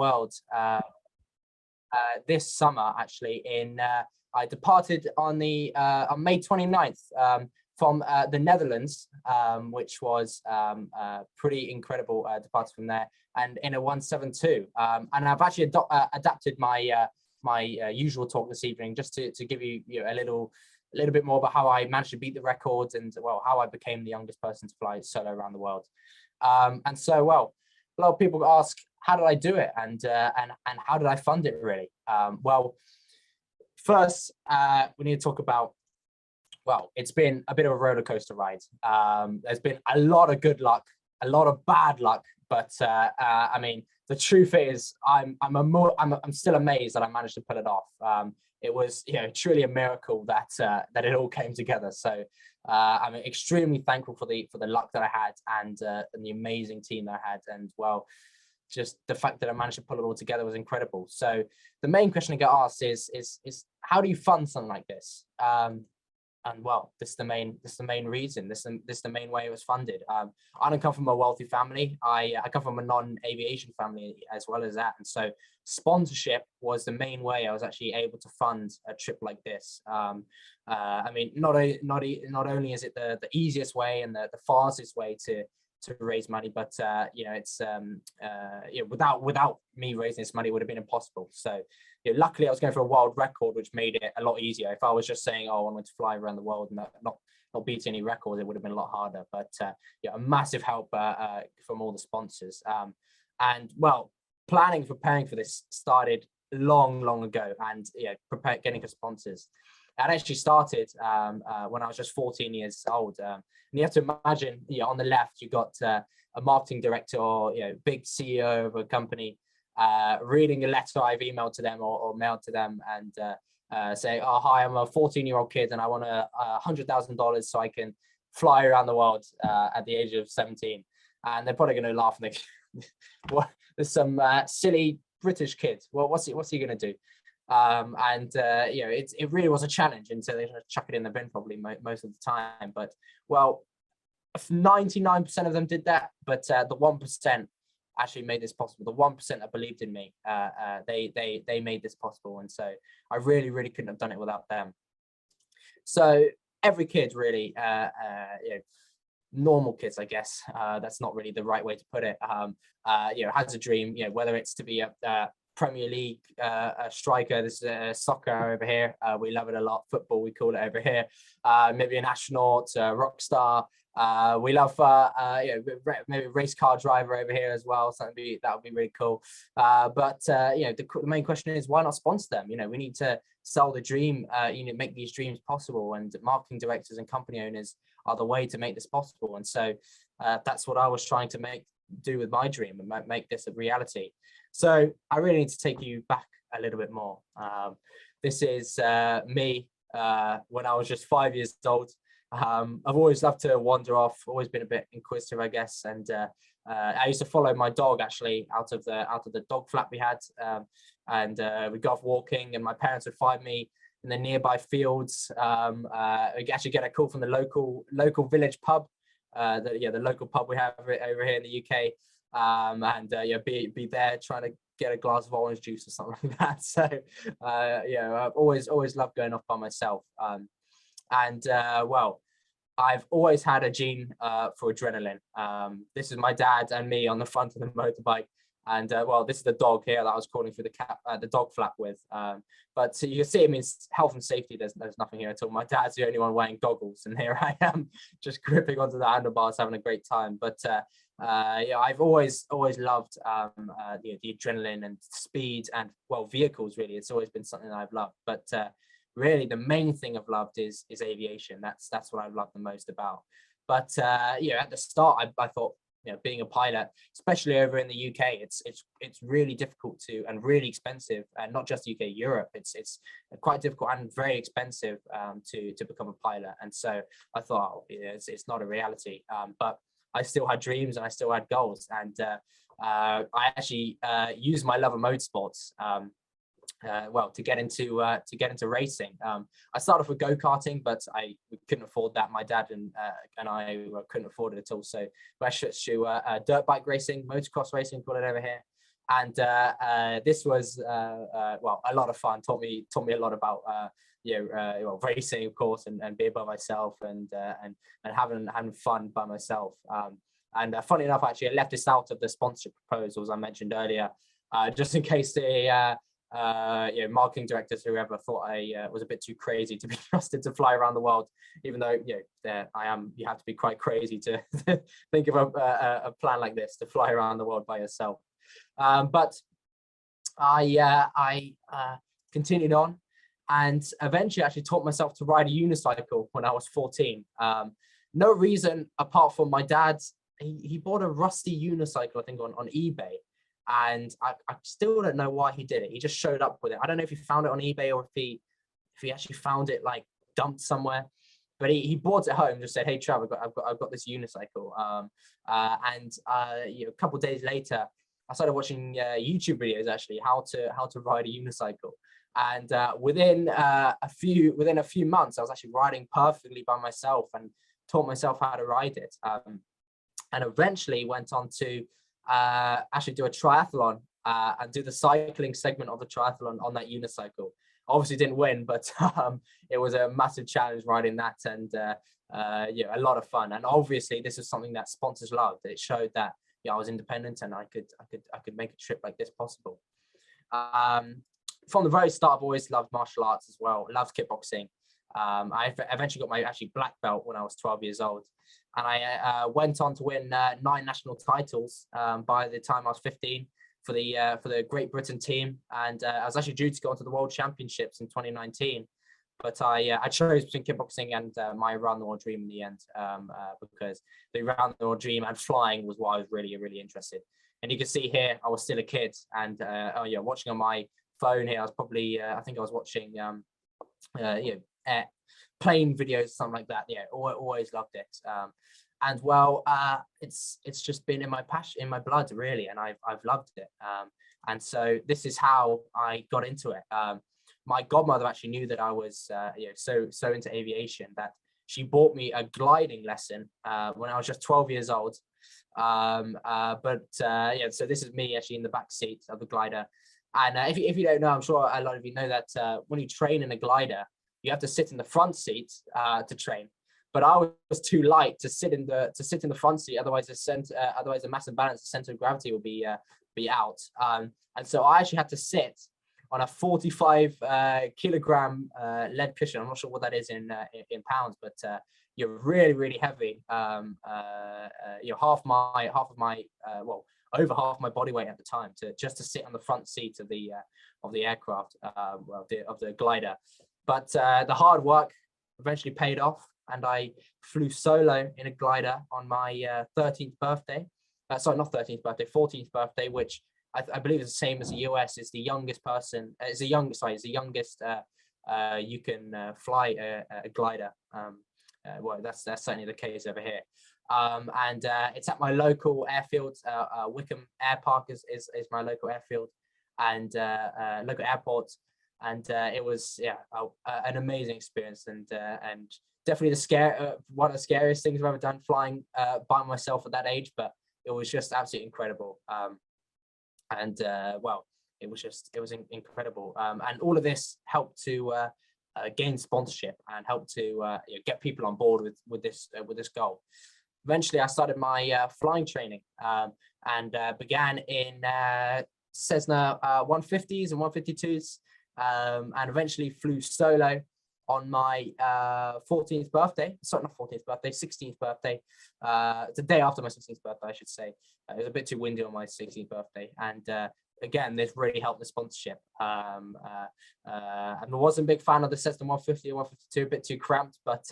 world this summer, actually. I departed on May 29th from the Netherlands, which was pretty incredible departure from there, and in a 172. And I've actually adapted my usual talk this evening just to give you, a little bit more about how I managed to beat the records and, well, how I became the youngest person to fly solo around the world. And so, well, a lot of people ask, how did I do it, and how did I fund it, really? Well, first, we need to talk about, well, it's been a bit of a roller coaster ride. There's been a lot of good luck, a lot of bad luck, but I mean, the truth is, I'm still amazed that I managed to pull it off. It was, truly a miracle that it all came together. So I'm extremely thankful for the luck that I had, and the amazing team that I had, and, well, just the fact that I managed to pull it all together was incredible. So the main question I get asked is how do you fund something like this? And, well, this is the main reason. This is the main way it was funded. I don't come from a wealthy family. I come from a non-aviation family as well as that, and so sponsorship was the main way I was actually able to fund a trip like this. I mean, not only is it the easiest way and the fastest way to raise money, but it's without me raising this money, it would have been impossible. So luckily I was going for a world record, which made it a lot easier. If I was just saying, oh, I wanted to fly around the world and not beat any records, it would have been a lot harder. But a massive help from all the sponsors. And, well, preparing for this started long ago, and getting for sponsors. It actually started when I was just 14 years old. And you have to imagine, on the left, you got a marketing director or big CEO of a company reading a letter I've emailed to them or mailed to them, and say, oh, hi, I'm a 14-year-old kid and I want $100,000 so I can fly around the world at the age of 17. And they're probably going to laugh and think, what? There's some silly British kid. Well, what's he going to do? It really was a challenge, and so they chuck it in the bin probably most of the time. But, well, 99% of them did that, but the 1% actually made this possible. The 1% that believed in me, they made this possible, and so I really couldn't have done it without them. So every kid, really, normal kids, I guess, that's not really the right way to put it, has a dream, whether it's to be a Premier League striker. This is soccer over here. We love it a lot. Football, we call it over here. Maybe an astronaut, a rock star. We love maybe a race car driver over here as well. So that would be really cool. But the main question is, why not sponsor them? We need to sell the dream. Make these dreams possible, and marketing directors and company owners are the way to make this possible. And so that's what I was trying to do with my dream and make this a reality. So I really need to take you back a little bit more. This is me when I was just 5 years old. I've always loved to wander off, always been a bit inquisitive, I guess. And I used to follow my dog actually out of the dog flap we had. We'd go off walking, and my parents would find me in the nearby fields. We'd actually get a call from the local village pub, the local pub we have over here in the UK. Be there trying to get a glass of orange juice or something like that. So I've always loved going off by myself. Well, I've always had a gene for adrenaline. This is my dad and me on the front of the motorbike, and well, this is the dog here that I was calling through the dog flap with. But you can see, it means health and safety. There's nothing here at all. My dad's the only one wearing goggles, and here I am just gripping onto the handlebars, having a great time. But I've always loved the adrenaline and speed and, well, vehicles. Really, it's always been something that I've loved. But really, the main thing I've loved is aviation. That's what I've loved the most about. But at the start, I thought, being a pilot, especially over in the UK, it's really difficult and really expensive, and not just UK, Europe. It's quite difficult and very expensive to become a pilot. And so I thought, it's not a reality. But I still had dreams and I still had goals. And I actually used my love of motorsports to get into racing. I started off with go-karting, but we couldn't afford that. My dad and I couldn't afford it at all. So I switched to dirt bike racing, motocross racing, call it over here. And this was well, a lot of fun. Taught me a lot about well, racing, of course, and being by myself, and having fun by myself. And funny enough, actually, I left this out of the sponsorship proposals I mentioned earlier, just in case the marketing directors, whoever, thought I was a bit too crazy to be trusted to fly around the world. Even though there I am, you have to be quite crazy to think of a plan like this, to fly around the world by yourself. But I continued on, and eventually actually taught myself to ride a unicycle when I was 14. No reason apart from my dad. He bought a rusty unicycle, I think, on eBay, and I still don't know why he did it. He just showed up with it. I don't know if he found it on eBay or if he actually found it like dumped somewhere. But he brought it home, just said, "Hey, Trav, I've got this unicycle." And a couple of days later, I started watching YouTube videos, actually, how to ride a unicycle. And within a few months, I was actually riding perfectly by myself and taught myself how to ride it. And eventually went on to actually do a triathlon and do the cycling segment of the triathlon on that unicycle. Obviously didn't win, but it was a massive challenge riding that, and a lot of fun. And obviously this is something that sponsors loved. It showed that I was independent and I could make a trip like this possible. From the very start, I've always loved martial arts as well. Loved kickboxing. I eventually got my black belt when I was 12 years old, and I went on to win 9 national titles by the time I was 15 for the Great Britain team. And I was actually due to go on to the World Championships in 2019, but I chose between kickboxing and my around the world dream in the end, because the around the world dream and flying was what I was really, really interested. And you can see here, I was still a kid, and watching on my phone here, I was probably I think I was watching plane videos, something like that. Always loved it. And well, it's just been in my passion, in my blood, really, and I've loved it. And so this is how I got into it. My godmother actually knew that I was so into aviation that she bought me a gliding lesson when I was just 12 years old. So this is me actually in the back seat of the glider. And if you don't know, I'm sure a lot of you know that when you train in a glider, you have to sit in the front seat to train. But I was too light to sit in the front seat. Otherwise, the mass imbalance, the center of gravity will be out. And so I actually had to sit on a 45 kilogram lead cushion. I'm not sure what that is in pounds, but you're really, really heavy. Over half my body weight at the time just to sit on the front seat of the aircraft, of the glider. But the hard work eventually paid off, and I flew solo in a glider on my 13th birthday. Sorry, not 13th birthday, 14th birthday, which I believe is the same as the US. Is the youngest person. Is the youngest you can fly a glider. Well, that's certainly the case over here. And it's at my local airfield. Wickham Air Park is my local airfield and local airport. And it was an amazing experience, and definitely one of the scariest things I've ever done, flying by myself at that age. But it was just absolutely incredible. It was incredible. And all of this helped to gain sponsorship and help to get people on board with this goal. Eventually, I started my flying training and began in Cessna 150s and 152s, and eventually flew solo on my 14th birthday. Sorry, not 14th birthday, 16th birthday. The day after my 16th birthday, I should say. It was a bit too windy on my 16th birthday, and again, this really helped the sponsorship. And I wasn't a big fan of the Cessna 150 or 152, a bit too cramped, but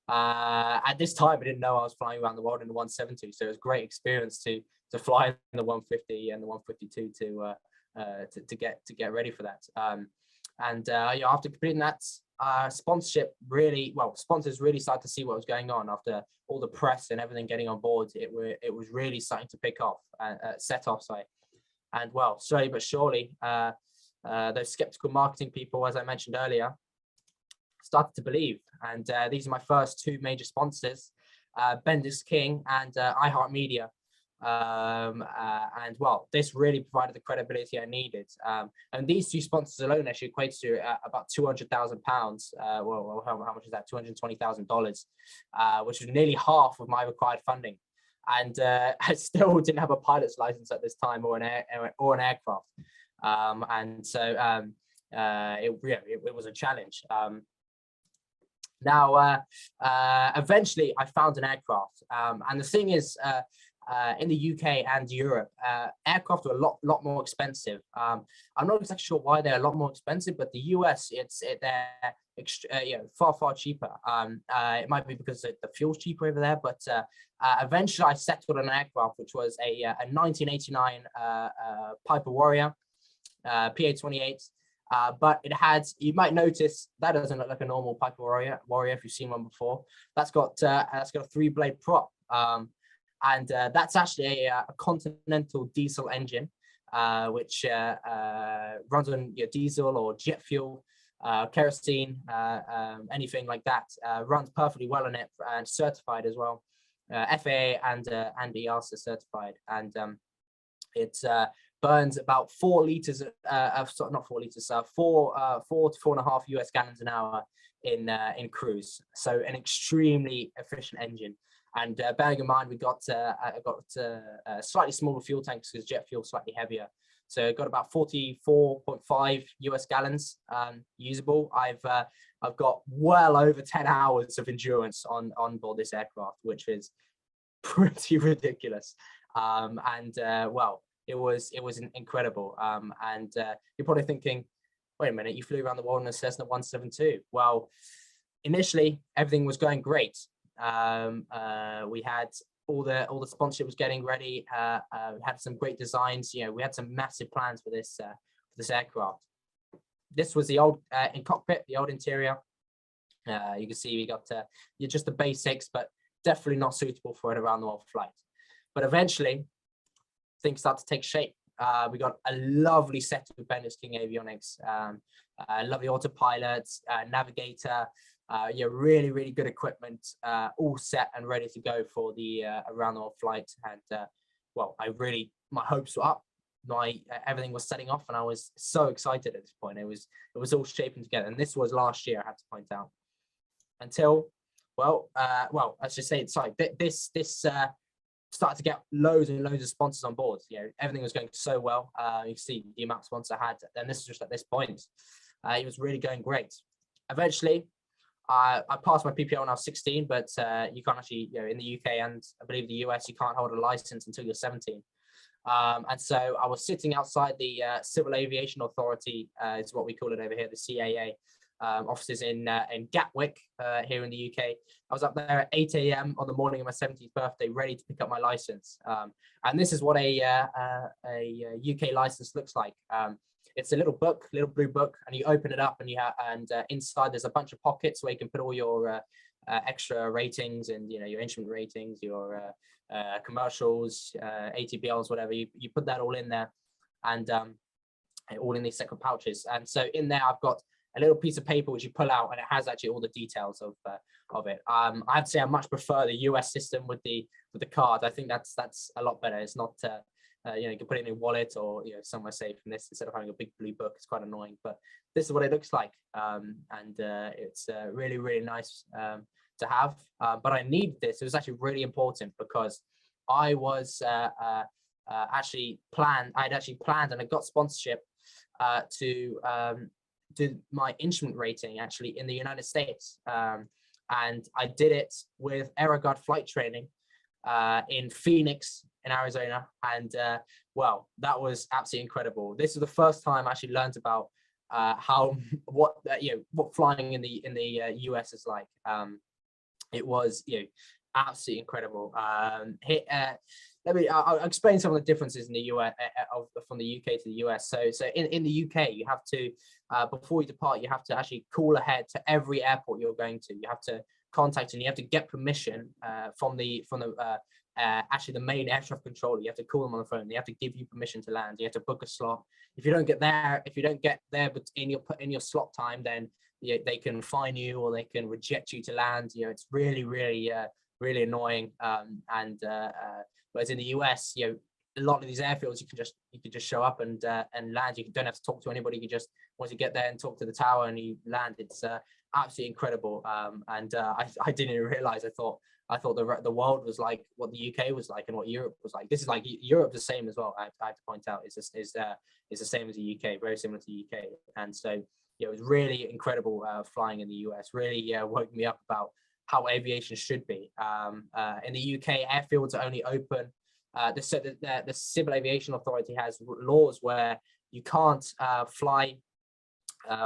at this time, I didn't know I was flying around the world in the 170, so it was a great experience to fly in the 150 and the 152 to get ready for that. After completing that, sponsors really started to see what was going on after all the press and everything getting on board. It was really starting to set off. And well, slowly but surely, those skeptical marketing people, as I mentioned earlier, started to believe. And these are my first 2 major sponsors, Bendix King and iHeartMedia. And well, this really provided the credibility I needed. And these two sponsors alone actually equates to about £200,000. Well, how much is that? $220,000, which was nearly half of my required funding. And I still didn't have a pilot's license at this time, or an aircraft. And so it was a challenge. Eventually I found an aircraft, and the thing is, in the UK and Europe, aircraft are a lot more expensive. I'm not exactly sure why they're a lot more expensive, but the US, they're far cheaper. It might be because the fuel's cheaper over there, but eventually I settled on an aircraft which was a 1989 Piper Warrior, PA-28. But it had, you might notice that doesn't look like a normal Piper Warrior if you've seen one before. That's got a 3-blade prop, and that's actually a Continental diesel engine, which runs on diesel or jet fuel, kerosene, anything like that. Runs perfectly well in it, and certified as well, FAA and EASA certified, and it's burns about 4 liters, not 4 liters, 4 to 4.5 US gallons an hour in cruise. So an extremely efficient engine. And bearing in mind, I got slightly smaller fuel tanks because jet fuel slightly heavier. So it got about 44.5 US gallons usable. I've got well over 10 hours of endurance on board this aircraft, which is pretty ridiculous. Well, it was incredible. And you're probably thinking, wait a minute, you flew around the world in a Cessna 172. Well, initially everything was going great. We had all the sponsorship was getting ready. We had some great designs. We had some massive plans for this aircraft. This was the old in cockpit, the old interior. You can see we got just the basics, but definitely not suitable for an around the world flight. But eventually, things start to take shape. We got a lovely set of Bendix King avionics, lovely autopilot, navigator, really good equipment, all set and ready to go for the around the world flight. And well, my hopes were up. Everything was setting off, and I was so excited at this point. It was all shaping together, and this was last year, I have to point out. Until, let's just say, sorry, this started to get loads and loads of sponsors on board. Everything was going so well. You can see the amount of sponsors I had, and this is just at this point. It was really going great. Eventually, I passed my PPL when I was 16, but you can't actually, in the UK and I believe the US, you can't hold a license until you're 17. And so I was sitting outside the Civil Aviation Authority, is what we call it over here, the CAA. Offices in Gatwick here in the UK. I was up there at 8 a.m. on the morning of my 17th birthday, ready to pick up my license. And this is what a UK license looks like. It's a little blue book, and you open it up, and inside there's a bunch of pockets where you can put all your extra ratings and your instrument ratings, your commercials, ATPLs, whatever. You put that all in there, and all in these separate pouches. And so in there, I've got a little piece of paper which you pull out, and it has actually all the details of it. I'd say I much prefer the US system with the card. I think that's a lot better. It's not you can put it in your wallet or somewhere safe from this instead of having a big blue book. It's quite annoying, but this is what it looks like, and it's really nice to have. But I need this. It was actually really important because I was actually planned and I got sponsorship to do my instrument rating actually in the United States, and I did it with AeroGuard flight training in Phoenix in Arizona, and well, that was absolutely incredible. This is the first time I actually learned about what flying in the US is like. It was absolutely incredible. I'll explain some of the differences in the US from the UK to the US. So in the UK, you have to before you depart, you have to actually call ahead to every airport you're going to. You have to contact and you have to get permission from the actually the main air traffic controller. You have to call them on the phone. They have to give you permission to land. You have to book a slot. If you don't get there but in your slot time, then they can fine you or they can reject you to land. It's really really annoying. Whereas in the US, a lot of these airfields, you can just show up and land. You don't have to talk to anybody. You just, once you get there and talk to the tower and you land, it's absolutely incredible. I didn't even realize. I thought the world was like what the UK was like and what Europe was like. This is like Europe, the same as well. I have to point out, is the same as the UK, very similar to the UK. And so it was really incredible flying in the US. Really woke me up about how aviation should be. In the UK, airfields are only open. The Civil Aviation Authority has laws where you can't fly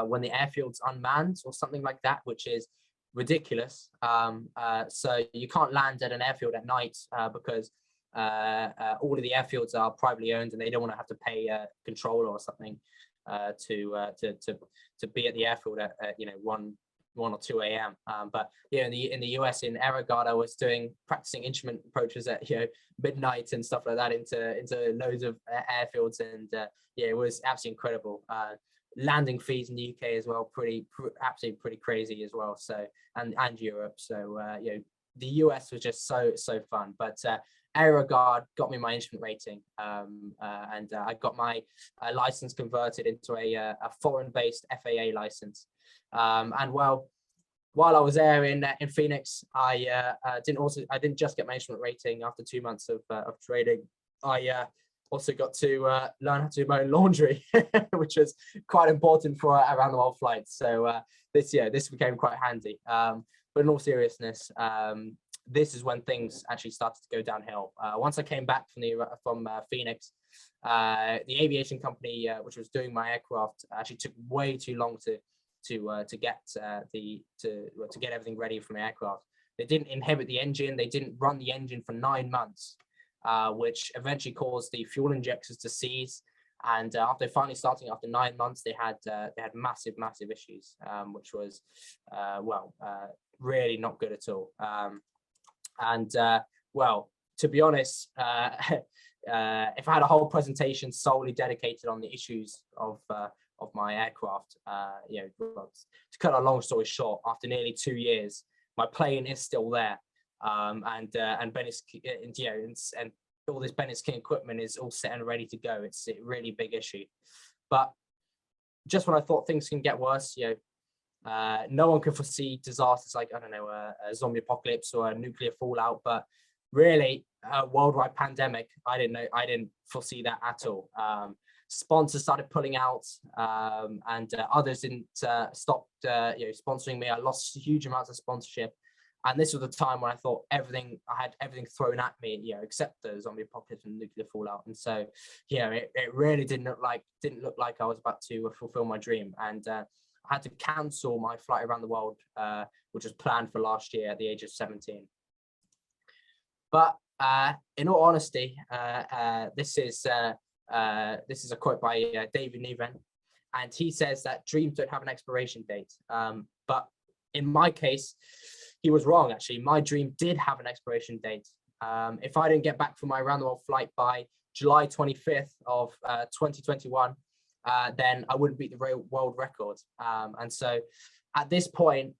when the airfield's unmanned or something like that, which is ridiculous. So you can't land at an airfield at night because all of the airfields are privately owned and they don't want to have to pay a controller or something to be at the airfield at 1 or 2 a.m. But in the US, in Aerogard, I was practicing instrument approaches at midnight and stuff like that into loads of airfields, and it was absolutely incredible. Landing fees in the UK as well, absolutely pretty crazy as well. So and Europe. So the US was just so fun. But Aerogard got me my instrument rating, and I got my license converted into a foreign-based FAA license. And while I was there in Phoenix, I didn't just get my instrument rating after 2 months of training. I also got to learn how to do my own laundry, which was quite important for around the world flights. So this became quite handy. But in all seriousness, this is when things actually started to go downhill. Once I came back from Phoenix, the aviation company which was doing my aircraft actually took way too long to get everything ready for my aircraft. They didn't inhibit the engine. They didn't run the engine for 9 months, which eventually caused the fuel injectors to seize. And after finally starting after 9 months, they had massive issues, which was really not good at all. To be honest, if I had a whole presentation solely dedicated on the issues of my aircraft, to cut a long story short, after nearly 2 years, my plane is still there, and Bennett, and all this Bennett King equipment is all set and ready to go. It's a really big issue. But just when I thought things can get worse, no one can foresee disasters like, I don't know, a zombie apocalypse or a nuclear fallout, but really a worldwide pandemic, I didn't foresee that at all. Sponsors started pulling out, and others didn't stop sponsoring me. I lost huge amounts of sponsorship, and this was the time when I thought I had everything thrown at me, except the zombie apocalypse and nuclear fallout. And so it really didn't look like I was about to fulfill my dream. And I had to cancel my flight around the world, which was planned for last year at the age of 17. But in all honesty, this is a quote by David Niven, and he says that dreams don't have an expiration date. But in my case, he was wrong. Actually, my dream did have an expiration date. If I didn't get back from my around the world flight by July 25th of 2021, then I wouldn't beat the world record. And so, at this point,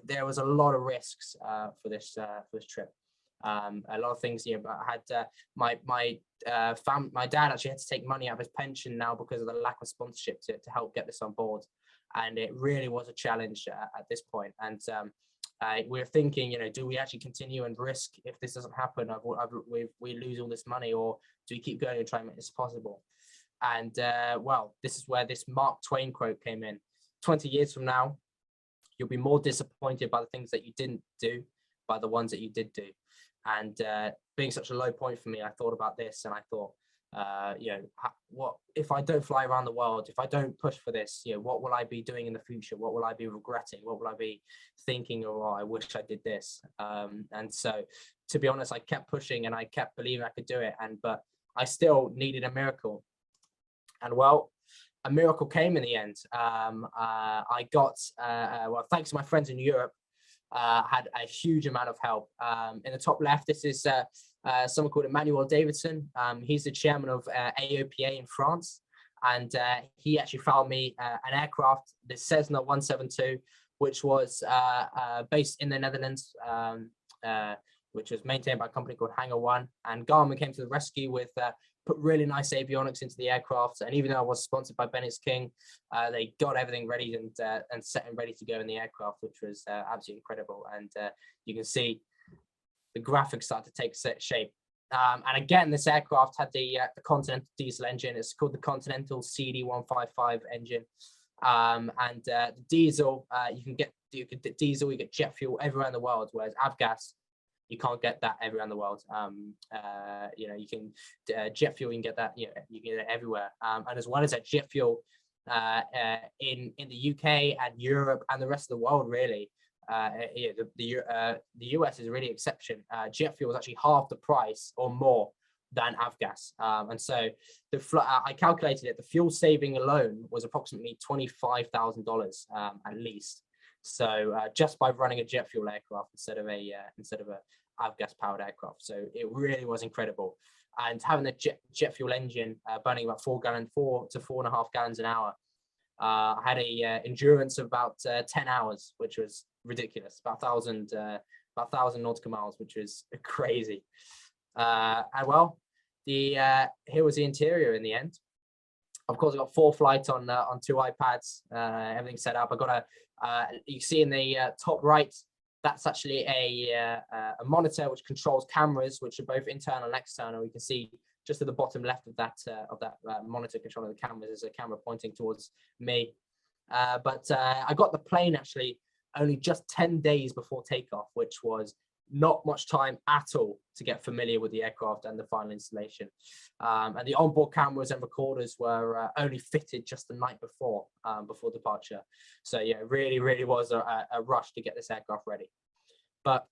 there was a lot of risks for this trip. A lot of things, I had my dad actually had to take money out of his pension now because of the lack of sponsorship to help get this on board, and it really was a challenge at this point. And we're thinking, do we actually continue and risk if this doesn't happen? We lose all this money, or do we keep going and try and make this possible? And this is where this Mark Twain quote came in. 20 years from now, you'll be more disappointed by the things that you didn't do, by the ones that you did do. And being such a low point for me, I thought about this, and I thought, what if I don't fly around the world? If I don't push for this, what will I be doing in the future? What will I be regretting? What will I be thinking, I wish I did this? And so, to be honest, I kept pushing and I kept believing I could do it. But I still needed a miracle. And a miracle came in the end. I got, thanks to my friends in Europe, had a huge amount of help. In the top left, this is someone called Emmanuel Davidson. He's the chairman of AOPA in France, and he actually found me an aircraft, the Cessna 172, which was based in the Netherlands. which was maintained by a company called Hangar One. And Garmin came to the rescue with put really nice avionics into the aircraft. And even though I was sponsored by Bennett King, they got everything ready and set and ready to go in the aircraft, which was absolutely incredible. And you can see the graphics start to take shape. And again, this aircraft had the Continental diesel engine. It's called the Continental CD155 engine. And the diesel, you get diesel, you get jet fuel everywhere in the world, whereas avgas, you can't get that everywhere in the world. You know, you can jet fuel, you can get that, you know, you can get it everywhere. And as well as that, jet fuel in the UK and Europe and the rest of the world, really. The US is really exception. Jet fuel is actually half the price or more than avgas, and so I calculated it. The fuel saving alone was approximately $25,000 at least. So just by running a jet fuel aircraft instead of a avgas powered aircraft, so it really was incredible. And having the jet fuel engine burning about 4 to 4.5 gallons an hour, I had a endurance of about 10 hours, which was ridiculous. About 1,000 nautical miles, which was crazy. And well, here was the interior in the end. Of course, I got 4 flights on 2 iPads. Everything set up. I got you see in the top right, that's actually a monitor which controls cameras, which are both internal and external. You can see just at the bottom left of that monitor controlling the cameras is a camera pointing towards me. But I got the plane actually only just 10 days before takeoff, which was not much time at all to get familiar with the aircraft and the final installation. And the onboard cameras and recorders were only fitted just the night before departure. So yeah, it really was a rush to get this aircraft ready. But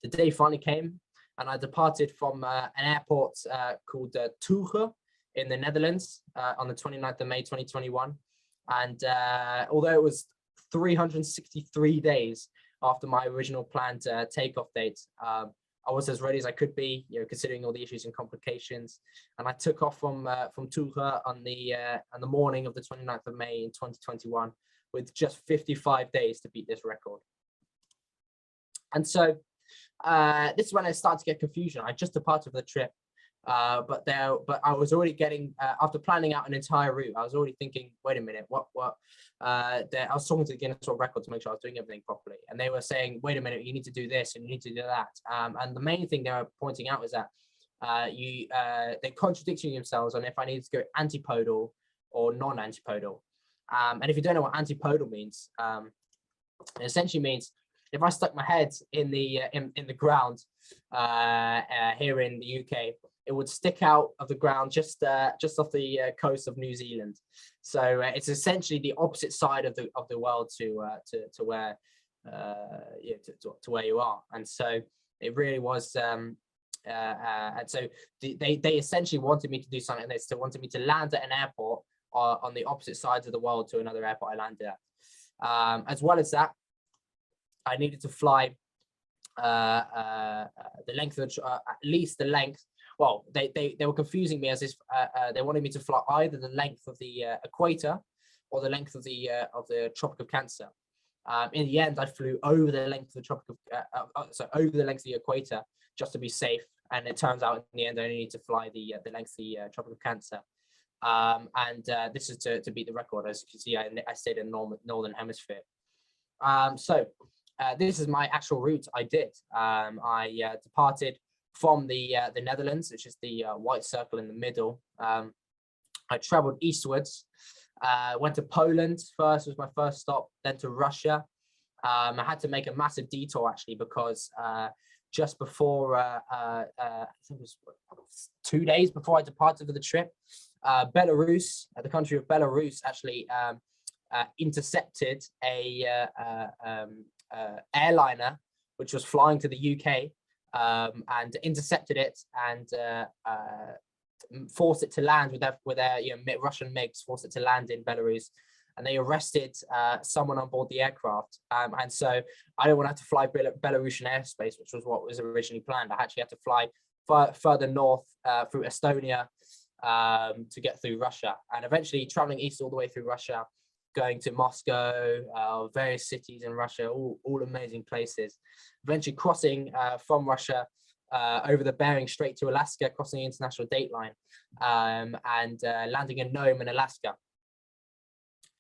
the day finally came, and I departed from an airport called Tuche in the Netherlands on the 29th of May 2021. And although it was 363 days after my original planned takeoff date, I was as ready as I could be, you know, considering all the issues and complications. And I took off from Tuche on the morning of the 29th of May in 2021, with just 55 days to beat this record. And so this is when I started to get confusion. I just departed for the trip, but I was already getting after planning out an entire route. I was already thinking, wait a minute, what? I was talking to the Guinness World Record to make sure I was doing everything properly, and they were saying, wait a minute, you need to do this and you need to do that. And the main thing they were pointing out is that they're contradicting themselves on if I need to go antipodal or non-antipodal. And if you don't know what antipodal means, it essentially means if I stuck my head in the ground here in the UK, it would stick out of the ground just off the coast of New Zealand. So it's essentially the opposite side of the world to where to where you are. And so it really was. And so they essentially wanted me to do something. They still wanted me to land at an airport on the opposite sides of the world to another airport I landed at. As well as that, I needed to fly the length of at least the length. Well, they were confusing me as if they wanted me to fly either the length of the equator or the length of the Tropic of Cancer. In the end, I flew over the length of the over the length of the equator just to be safe. And it turns out in the end, I only need to fly the length of the Tropic of Cancer. And this is to beat the record. As you can see, I stayed in the northern hemisphere. So this is my actual route I did. I departed from the Netherlands, which is the white circle in the middle. I traveled eastwards, went to Poland first, was my first stop, then to Russia. I had to make a massive detour actually, because just before, I think it was 2 days before I departed for the trip, Belarus, the country of Belarus, actually intercepted a airliner which was flying to the UK, and intercepted it and forced it to land with their Russian MiGs, forced it to land in Belarus, and they arrested someone on board the aircraft. And so I didn't want to have to fly Belarusian airspace, which was what was originally planned. I actually had to fly further north through Estonia to get through Russia, and eventually traveling east all the way through Russia, going to Moscow, various cities in Russia, all amazing places. Eventually crossing from Russia over the Bering Strait to Alaska, crossing the international date line, and landing in Nome in Alaska.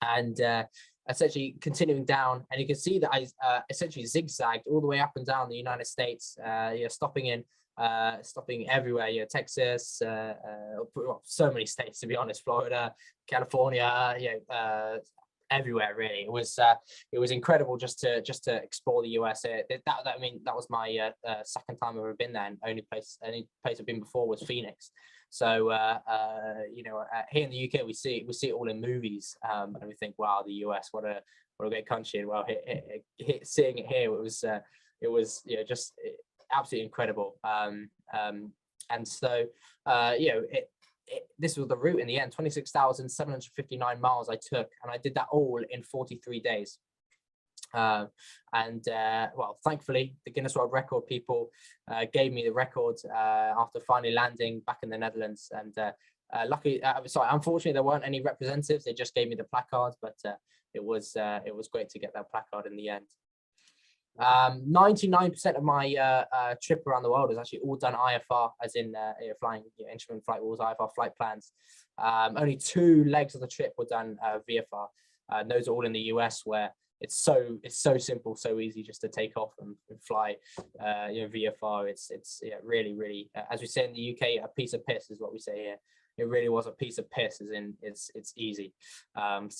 And essentially continuing down, and you can see that I essentially zigzagged all the way up and down the United States, stopping everywhere, Texas, so many states, to be honest, Florida, California, everywhere really. It was incredible just to explore the US. I mean, that was my second time I've ever been there, and only place I've been before was Phoenix. So here in the UK we see it all in movies, and we think, wow, the US, what a great country. And well, seeing it here, it was just absolutely incredible. And so this was the route in the end, 26,759 miles I took, and I did that all in 43 days. Well, thankfully the Guinness World Record people gave me the record after finally landing back in the Netherlands. And unfortunately there weren't any representatives, they just gave me the placard, but it was great to get that placard in the end. 99% of my trip around the world is actually all done IFR, as in flying instrument flight rules, IFR flight plans. Only 2 legs of the trip were done VFR. Those are all in the US, where it's so simple, so easy just to take off and fly. VFR. It's really, as we say in the UK, a piece of piss is what we say here. It really was a piece of piss, as in it's easy. It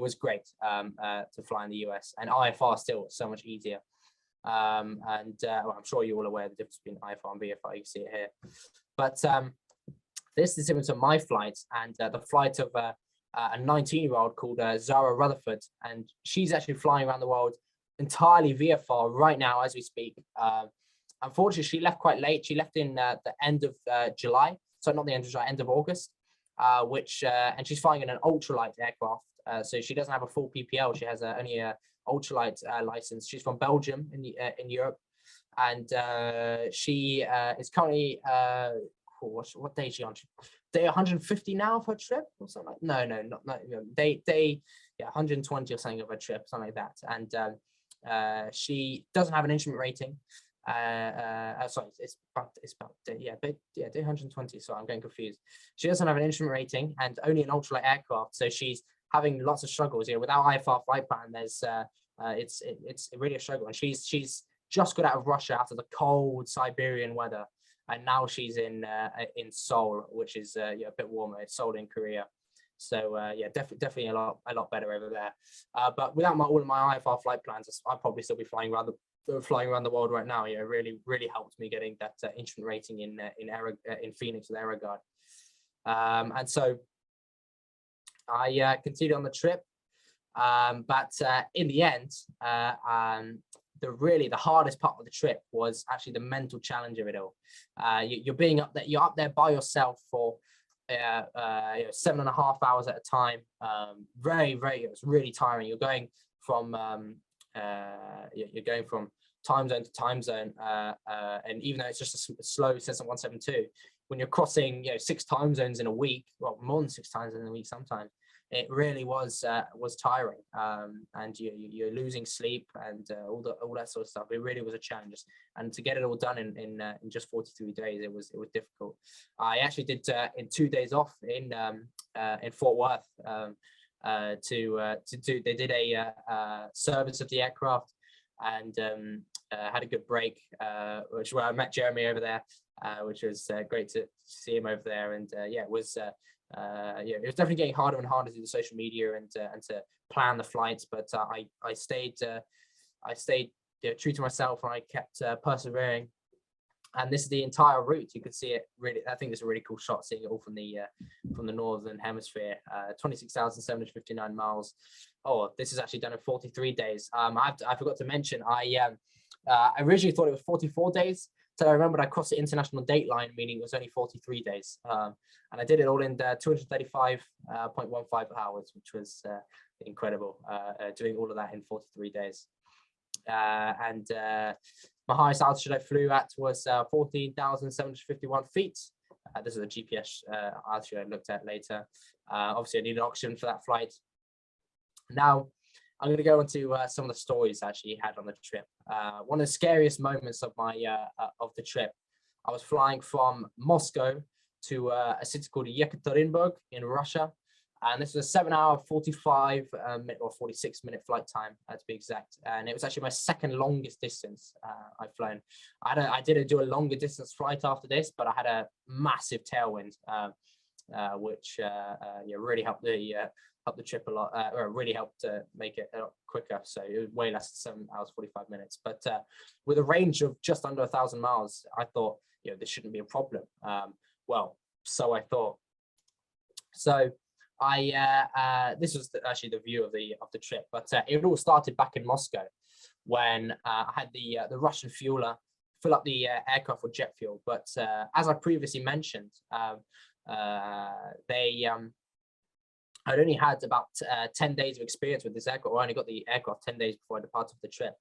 was great to fly in the US, and IFR still so much easier. I'm sure you're all aware of the difference between IFR and VFR. You see it here. But this is similar to my flight, and the flight of a 19-year-old called Zara Rutherford, and she's actually flying around the world entirely VFR right now as we speak. Unfortunately, she left quite late. She left in the end of July. So not the end of July, end of August, and she's flying in an ultralight aircraft. So she doesn't have a full PPL. She has only a ultralight license. She's from Belgium in Europe, and she is currently what day is she on? Day 150 now of her trip, or something like not day 120 or something of her trip, something like that. And she doesn't have an instrument rating. Sorry, it's about day 120. So I'm getting confused. She doesn't have an instrument rating and only an ultralight aircraft, so she's having lots of struggles. Without IFR flight plan, there's it's really a struggle. And she's just got out of Russia, out of the cold Siberian weather, and now she's in Seoul, which is a bit warmer. It's Seoul in Korea. So definitely a lot better over there. But without all of my IFR flight plans, I'd probably still be flying around the world right now. It really helped me getting that instrument rating in Phoenix with AeroGuard. And so I continued on the trip, but in the end, the hardest part of the trip was actually the mental challenge of it all. You're up there by yourself for 7.5 hours at a time. It was really tiring. You're going from time zone to time zone, and even though it's just a slow Cessna 172, when you're crossing 6 time zones in a week, well, more than 6 times in a week sometimes, it really was tiring, and you're losing sleep and all that sort of stuff. It really was a challenge, and to get it all done in just 43 days, it was difficult. I actually did in 2 days off in Fort Worth they did a service of the aircraft, and had a good break, where I met Jeremy over there, which was great to see him over there. And it was definitely getting harder and harder to do the social media and to plan the flights, but I stayed true to myself, and I kept persevering. And this is the entire route. You can see it really. I think it's a really cool shot, seeing it all from the northern hemisphere. 26,759 miles. Oh, this is actually done in 43 days. I forgot to mention, I originally thought it was 44 days. So I remembered I crossed the international date line, meaning it was only 43 days. And I did it all in 235.15 hours, which was incredible, doing all of that in 43 days. My highest altitude I flew at was 14,751 feet. This is a GPS altitude I looked at later. Obviously, I needed oxygen for that flight. Now, I'm going to go into some of the stories I actually had on the trip. One of the scariest moments of of the trip, I was flying from Moscow to a city called Yekaterinburg in Russia. And this was a 7-hour, 45 minute or 46-minute flight time, to be exact. And it was actually my second longest distance I've flown. I did do a longer distance flight after this, but I had a massive tailwind, which really helped the trip a lot, or really helped make it a lot quicker. So it was way less than 7 hours, 45 minutes. But with a range of just under 1,000 miles, I thought, this shouldn't be a problem. Well, so I thought. So this was actually the view of the trip, but it all started back in Moscow when I had the Russian fueler fill up the aircraft with jet fuel. But as I previously mentioned, I'd only had about 10 days of experience with this aircraft, or I only got the aircraft 10 days before I departed for the trip.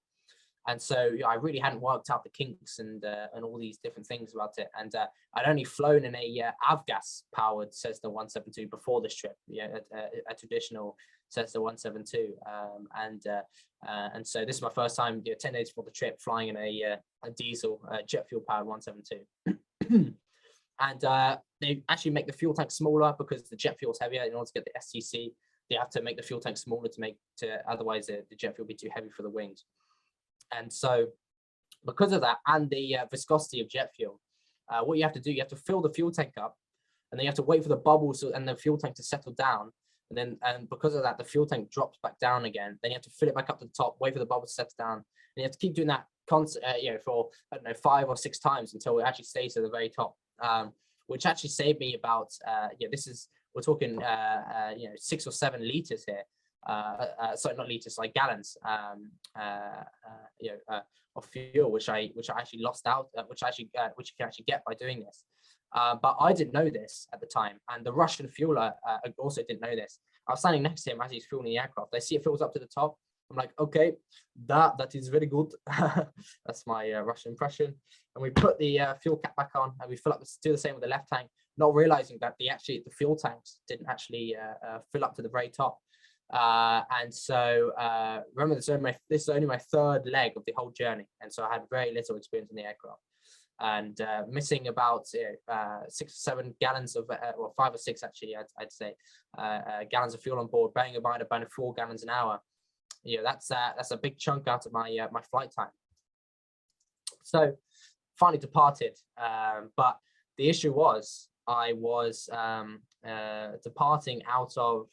And so I really hadn't worked out the kinks and all these different things about it. And I'd only flown in a avgas powered Cessna 172 before this trip, a traditional Cessna 172. And so this is my first time, 10 days before the trip, flying in a diesel jet fuel powered 172. And they actually make the fuel tank smaller because the jet fuel is heavier. In order to get the STC, they have to make the fuel tank smaller otherwise the jet fuel will be too heavy for the wings. And so because of that and the viscosity of jet fuel, what you have to do, you have to fill the fuel tank up, and then you have to wait for the bubbles and the fuel tank to settle down. And because of that, the fuel tank drops back down again. Then you have to fill it back up to the top, wait for the bubbles to settle down. And you have to keep doing that for, I don't know, 5 or 6 times until it actually stays to the very top, which actually saved me about, we're talking, 6 or 7 liters here. Sorry, not liters, like gallons of fuel, which I actually lost out, which you can actually get by doing this. But I didn't know this at the time, and the Russian fueler also didn't know this. I was standing next to him as he's fueling the aircraft. I see it fills up to the top. I'm like, okay, that is very good. That's my Russian impression. And we put the fuel cap back on, and we do the same with the left tank, not realizing that the fuel tanks didn't actually fill up to the very top. And so remember, this is only my 3rd leg of the whole journey, and so I had very little experience in the aircraft, and missing about 6 or 7 gallons of, or 5 or 6 actually, I'd say, gallons of fuel on board, bearing in mind about 4 gallons an hour. That's a big chunk out of my my flight time. So finally departed, but the issue was I was departing out of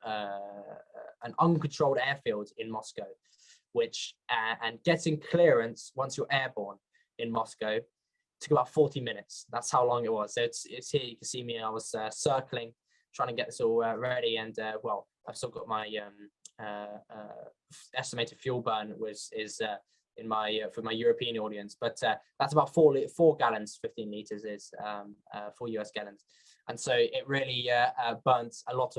an uncontrolled airfield in Moscow, which and getting clearance once you're airborne in Moscow took about 40 minutes. That's how long it was. So it's here, you can see me. I was circling, trying to get this all ready, and well, I've still got my estimated fuel burn is in my for my European audience, but that's about 4 gallons, 15 liters is 4 US gallons, and so it really burns a lot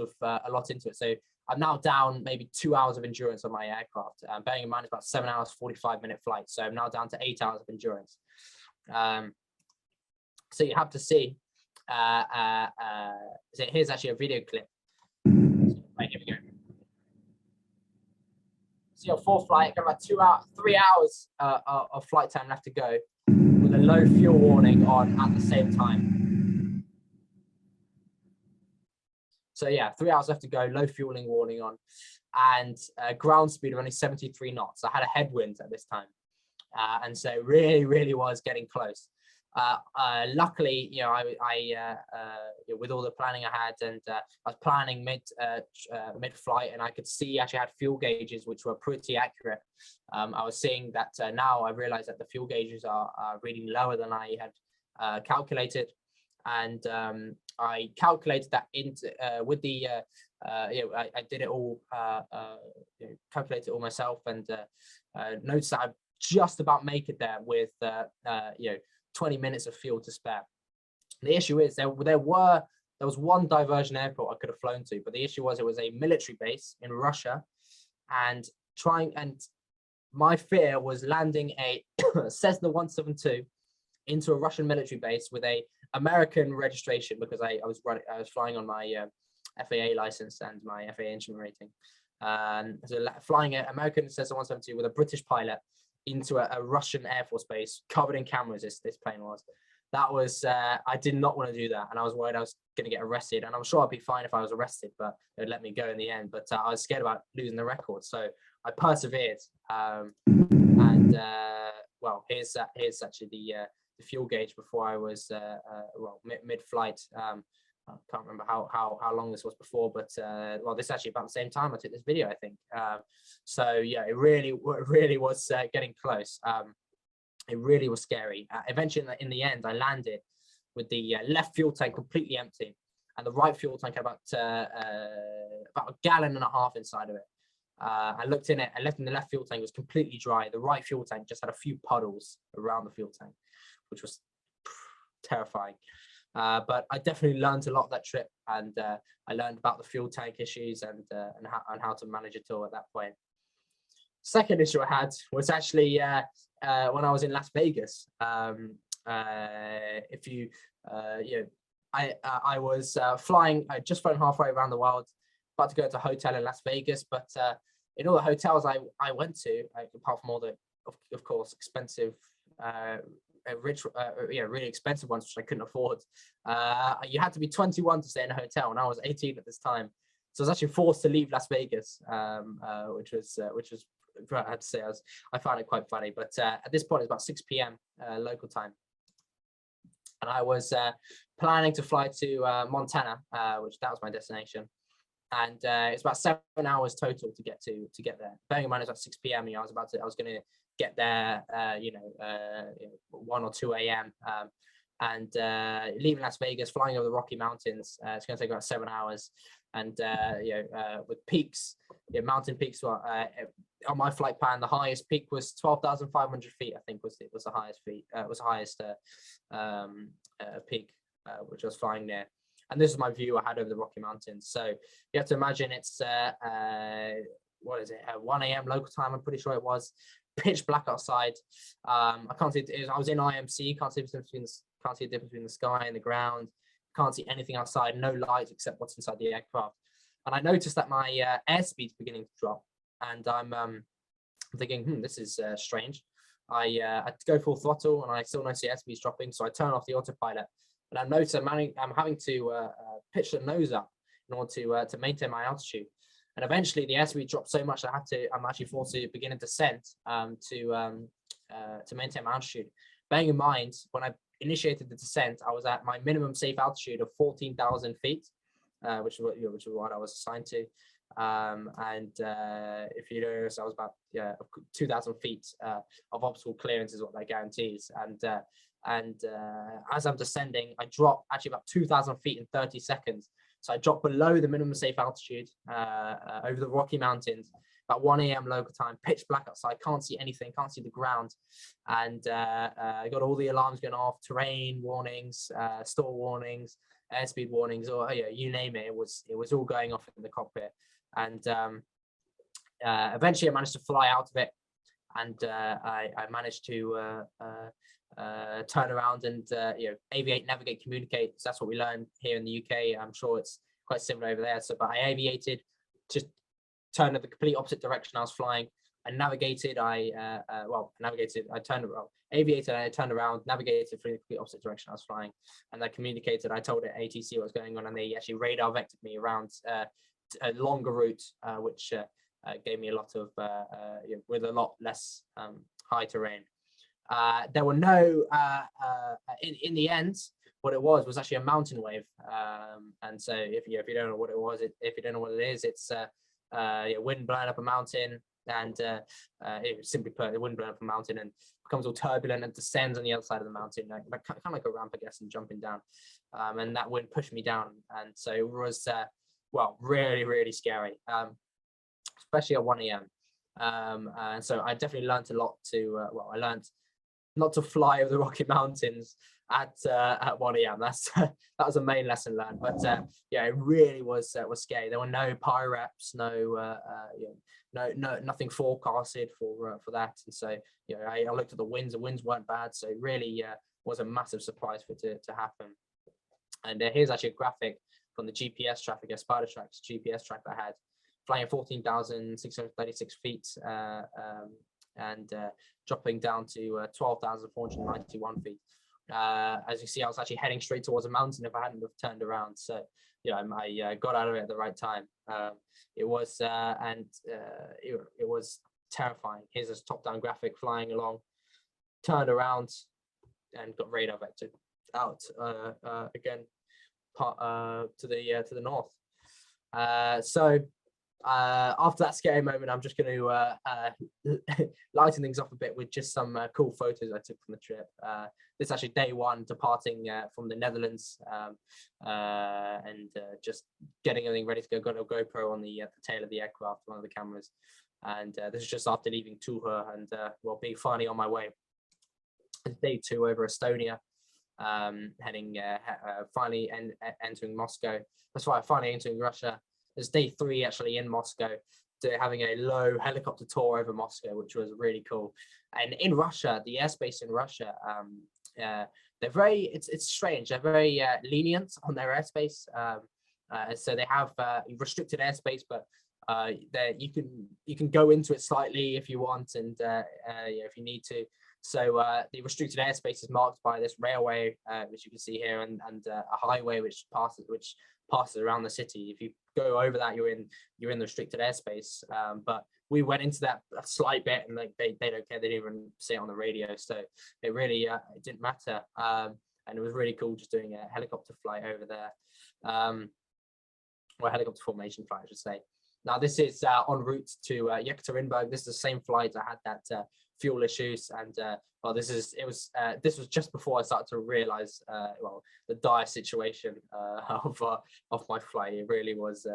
into it. So I'm now down maybe 2 hours of endurance on my aircraft. Bearing in mind it's about 7 hours 45-minute flight, so I'm now down to 8 hours of endurance. So you have to see. So here's actually a video clip. Right, here we go. So your 4th flight, got about 3 hours of flight time left to go, with a low fuel warning on at the same time. So yeah, 3 hours left to go, low fueling warning on, and ground speed of only 73 knots. I had a headwind at this time, and so really was getting close. Luckily, with all the planning I had, and I was planning mid-flight, and I could see actually had fuel gauges which were pretty accurate. I was seeing that now I realized that the fuel gauges are reading lower than I had calculated, and I calculated that into with the I did it all, calculated it all myself, and noticed that I just about make it there with 20 minutes of fuel to spare. The issue is there was one diversion airport I could have flown to, but the issue was it was a military base in Russia, and my fear was landing a Cessna 172 into a Russian military base with a American registration, because I was flying on my FAA license and my FAA instrument rating. So flying an American Cessna 172 with a British pilot into a Russian Air Force base covered in cameras. This plane was. That was I did not want to do that, and I was worried I was going to get arrested. And I'm sure I'd be fine if I was arrested, but they'd let me go in the end. But I was scared about losing the record, so I persevered. And well, here's actually the fuel gauge before I was well mid-flight. I can't remember how long this was before, but well, this is actually about the same time I took this video, I think. So yeah, it really was getting close. It really was scary. Eventually, in the end, I landed with the left fuel tank completely empty, and the right fuel tank had about a gallon and a half inside of it. I looked in it, and the left fuel tank was completely dry. The right fuel tank just had a few puddles around the fuel tank, which was terrifying. But I definitely learned a lot that trip, and I learned about the fuel tank issues and how to manage it all at that point. Second issue I had was actually when I was in Las Vegas. If you, you know, I was flying. I just flown halfway around the world, about to go to a hotel in Las Vegas, but in all the hotels I went to, apart from all the, of course, expensive, rich, really expensive ones, which I couldn't afford, you had to be 21 to stay in a hotel, and I was 18 at this time, so I was actually forced to leave Las Vegas, which was I have to say I found it quite funny. But at this point, it's about 6 p.m. Local time, and I was planning to fly to Montana, which that was my destination. And it's about 7 hours total to get there. Bearing in mind it's at 6 p.m. I was going to get there, 1 or 2 a.m. And leaving Las Vegas, flying over the Rocky Mountains. It's going to take about 7 hours, and with peaks, mountain peaks. On my flight plan, the highest peak was 12,500 feet. I think was the highest peak. Peak which I was flying near. And this is my view I had over the Rocky Mountains. So you have to imagine it's what is it? 1 a.m. local time. I'm pretty sure it was pitch black outside. I can't see. I was in IMC. Can't see the difference between the sky and the ground. Can't see anything outside. No lights except what's inside the aircraft. And I noticed that my airspeed's beginning to drop. And I'm thinking, this is strange. I had to go full throttle, and I still notice the airspeed's dropping. So I turn off the autopilot. And I notice I'm having to pitch the nose up in order to maintain my altitude. And eventually the airspeed dropped so much that I'm actually forced to begin a descent to maintain my altitude. Bearing in mind, when I initiated the descent, I was at my minimum safe altitude of 14,000 feet, which is what I was assigned to. If you notice, I was about 2,000 feet of obstacle clearance is what that guarantees. And as I'm descending, I drop actually about 2,000 feet in 30 seconds. So I dropped below the minimum safe altitude over the Rocky Mountains, about 1 a.m. local time, pitch black outside, can't see anything, can't see the ground. And I got all the alarms going off, terrain warnings, stall warnings, airspeed warnings, or you name it. It was all going off in the cockpit. And eventually I managed to fly out of it. And I managed to turn around and aviate, navigate, communicate. So that's what we learned here in the UK. I'm sure it's quite similar over there. So, but I aviated, just turned in the complete opposite direction I was flying. I navigated. Navigated. I turned around, aviated. And I turned around, navigated for the complete opposite direction I was flying, and I communicated. I told it ATC what was going on, and they actually radar vectored me around a longer route, which gave me a lot of with a lot less high terrain. There were no in the end. What it was actually a mountain wave, and so if you don't know what it was, if you don't know what it is, it's wind blowing up a mountain, and it simply put, the wind blowing up a mountain and becomes all turbulent and descends on the other side of the mountain, like kind of like a ramp, I guess, and jumping down, and that wind pushed me down, and so it was really, really scary, especially at 1 a.m. And so I definitely learned a lot I learned not to fly over the Rocky Mountains at 1 a.m. That was a main lesson learned. But it really was scary. There were no pyreps, nothing forecasted for that. And so I looked at the winds. The winds weren't bad, so it really was a massive surprise for it to happen. And here's actually a graphic from the GPS traffic, Spider Track's GPS track that I had. flying at 14,636 feet and dropping down to 12,491 feet. As you see, I was actually heading straight towards a mountain if I hadn't have turned around. So yeah, I got out of it at the right time. It was terrifying. Here's a top-down graphic flying along, turned around, and got radar vectored out again to the north. So after that scary moment, I'm just going to lighten things up a bit with just some cool photos I took from the trip. This is actually day one, departing from the Netherlands, and just getting everything ready to go. Got a GoPro on the tail of the aircraft, one of the cameras, and this is just after leaving Tuha and well, being finally on my way. Day two over Estonia, heading finally entering Moscow. That's right, finally entering Russia. It's day three actually in Moscow, having a low helicopter tour over Moscow, which was really cool. And in Russia, the airspace in Russia, they're very, it's strange. They're very lenient on their airspace. So they have restricted airspace, but you can go into it slightly if you want, and if you need to. So the restricted airspace is marked by this railway, which you can see here, and a highway which passes around the city. If you go over that, you're in the restricted airspace. But we went into that a slight bit, and like they don't care. They didn't even say it on the radio, so it really it didn't matter. And it was really cool just doing a helicopter flight over there, or a helicopter formation flight, I should say. Now this is en route to Yekaterinburg. This is the same flight I had that fuel issues, and well, this was just before I started to realize well, the dire situation of my flight. It really was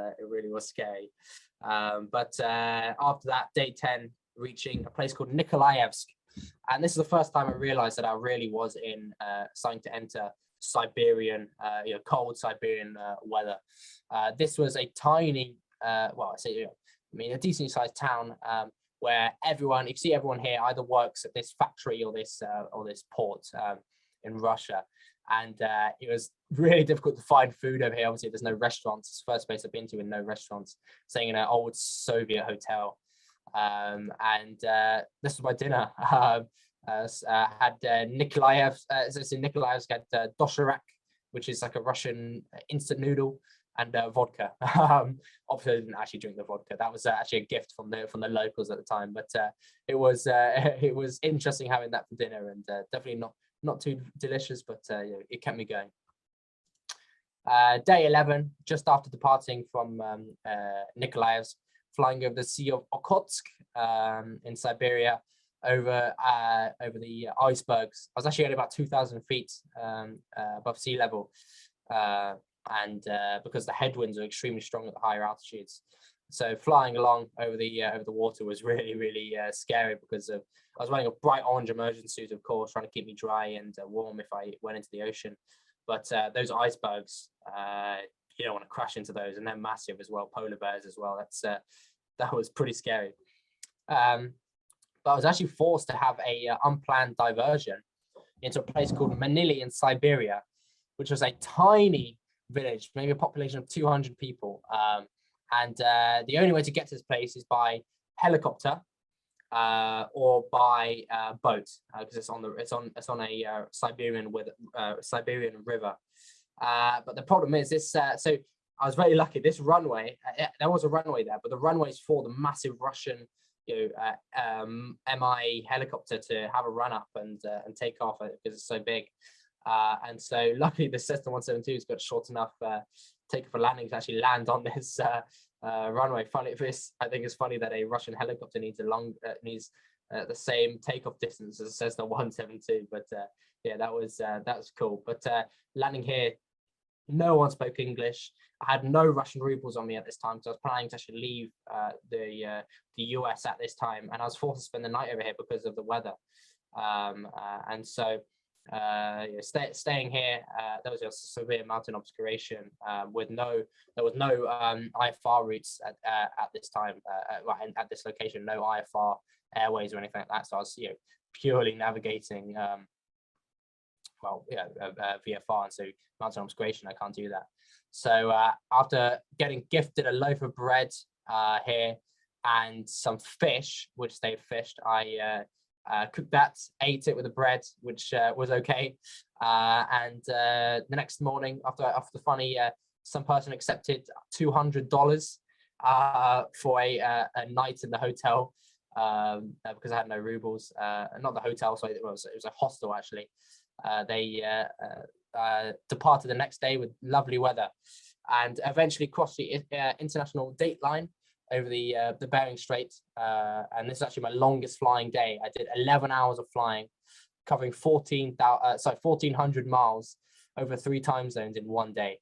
scary. But after that, day 10, reaching a place called Nikolayevsk, and this is the first time I realized that I really was starting to enter Siberian, cold Siberian weather. This was a tiny, well, a decently sized town, where everyone here either works at this factory or this port in Russia, and it was really difficult to find food over here. Obviously, there's no restaurants. It's the first place I've been to with no restaurants. Staying in an old Soviet hotel, and this was my dinner. Had Nikolayevsk had dosherak, which is like a Russian instant noodle, and vodka. Obviously, I didn't actually drink the vodka. That was actually a gift from the locals at the time. But it was interesting having that for dinner, and definitely not too delicious, but it kept me going. Day 11, just after departing from Nikolayevsk, flying over the Sea of Okhotsk in Siberia, over the icebergs. I was actually at about 2,000 feet above sea level. And because the headwinds are extremely strong at the higher altitudes, so flying along over the water was really scary, because I was wearing a bright orange immersion suit, of course, trying to keep me dry and warm if I went into the ocean. But those icebergs, you don't want to crash into those, and they're massive as well. Polar bears as well. That was pretty scary. But I was actually forced to have a unplanned diversion into a place called Manili in Siberia, which was a tiny village, maybe a population of 200 people, and the only way to get to this place is by helicopter or by boat, because it's on a Siberian river. But the problem is this. So I was very lucky. This runway, there was a runway there, but the runway is for the massive Russian, Mi helicopter to have a run up and take off, because it's so big. And so luckily the Cessna 172's got short enough takeoff and landing to actually land on this runway. I think it's funny that a Russian helicopter needs the same takeoff distance as a Cessna 172. But yeah, that was cool. But landing here, no one spoke English. I had no Russian rubles on me at this time, so I was planning to actually leave the US at this time, and I was forced to spend the night over here because of the weather. And so staying here, there was a severe mountain obscuration there was no IFR routes at this time, at this location, no IFR airways or anything like that. So I was purely navigating VFR, and so mountain obscuration, I can't do that. So after getting gifted a loaf of bread here, and some fish, which they fished. I cooked that, ate it with the bread, which was okay. And the next morning, after funny, some person accepted $200 for a night in the hotel, because I had no rubles. Not the hotel, so it was a hostel actually. They departed the next day with lovely weather, and eventually crossed the international date line over the Bering Strait. And this is actually my longest flying day. I did 11 hours of flying, covering 1,400 miles over 3 time zones in one day.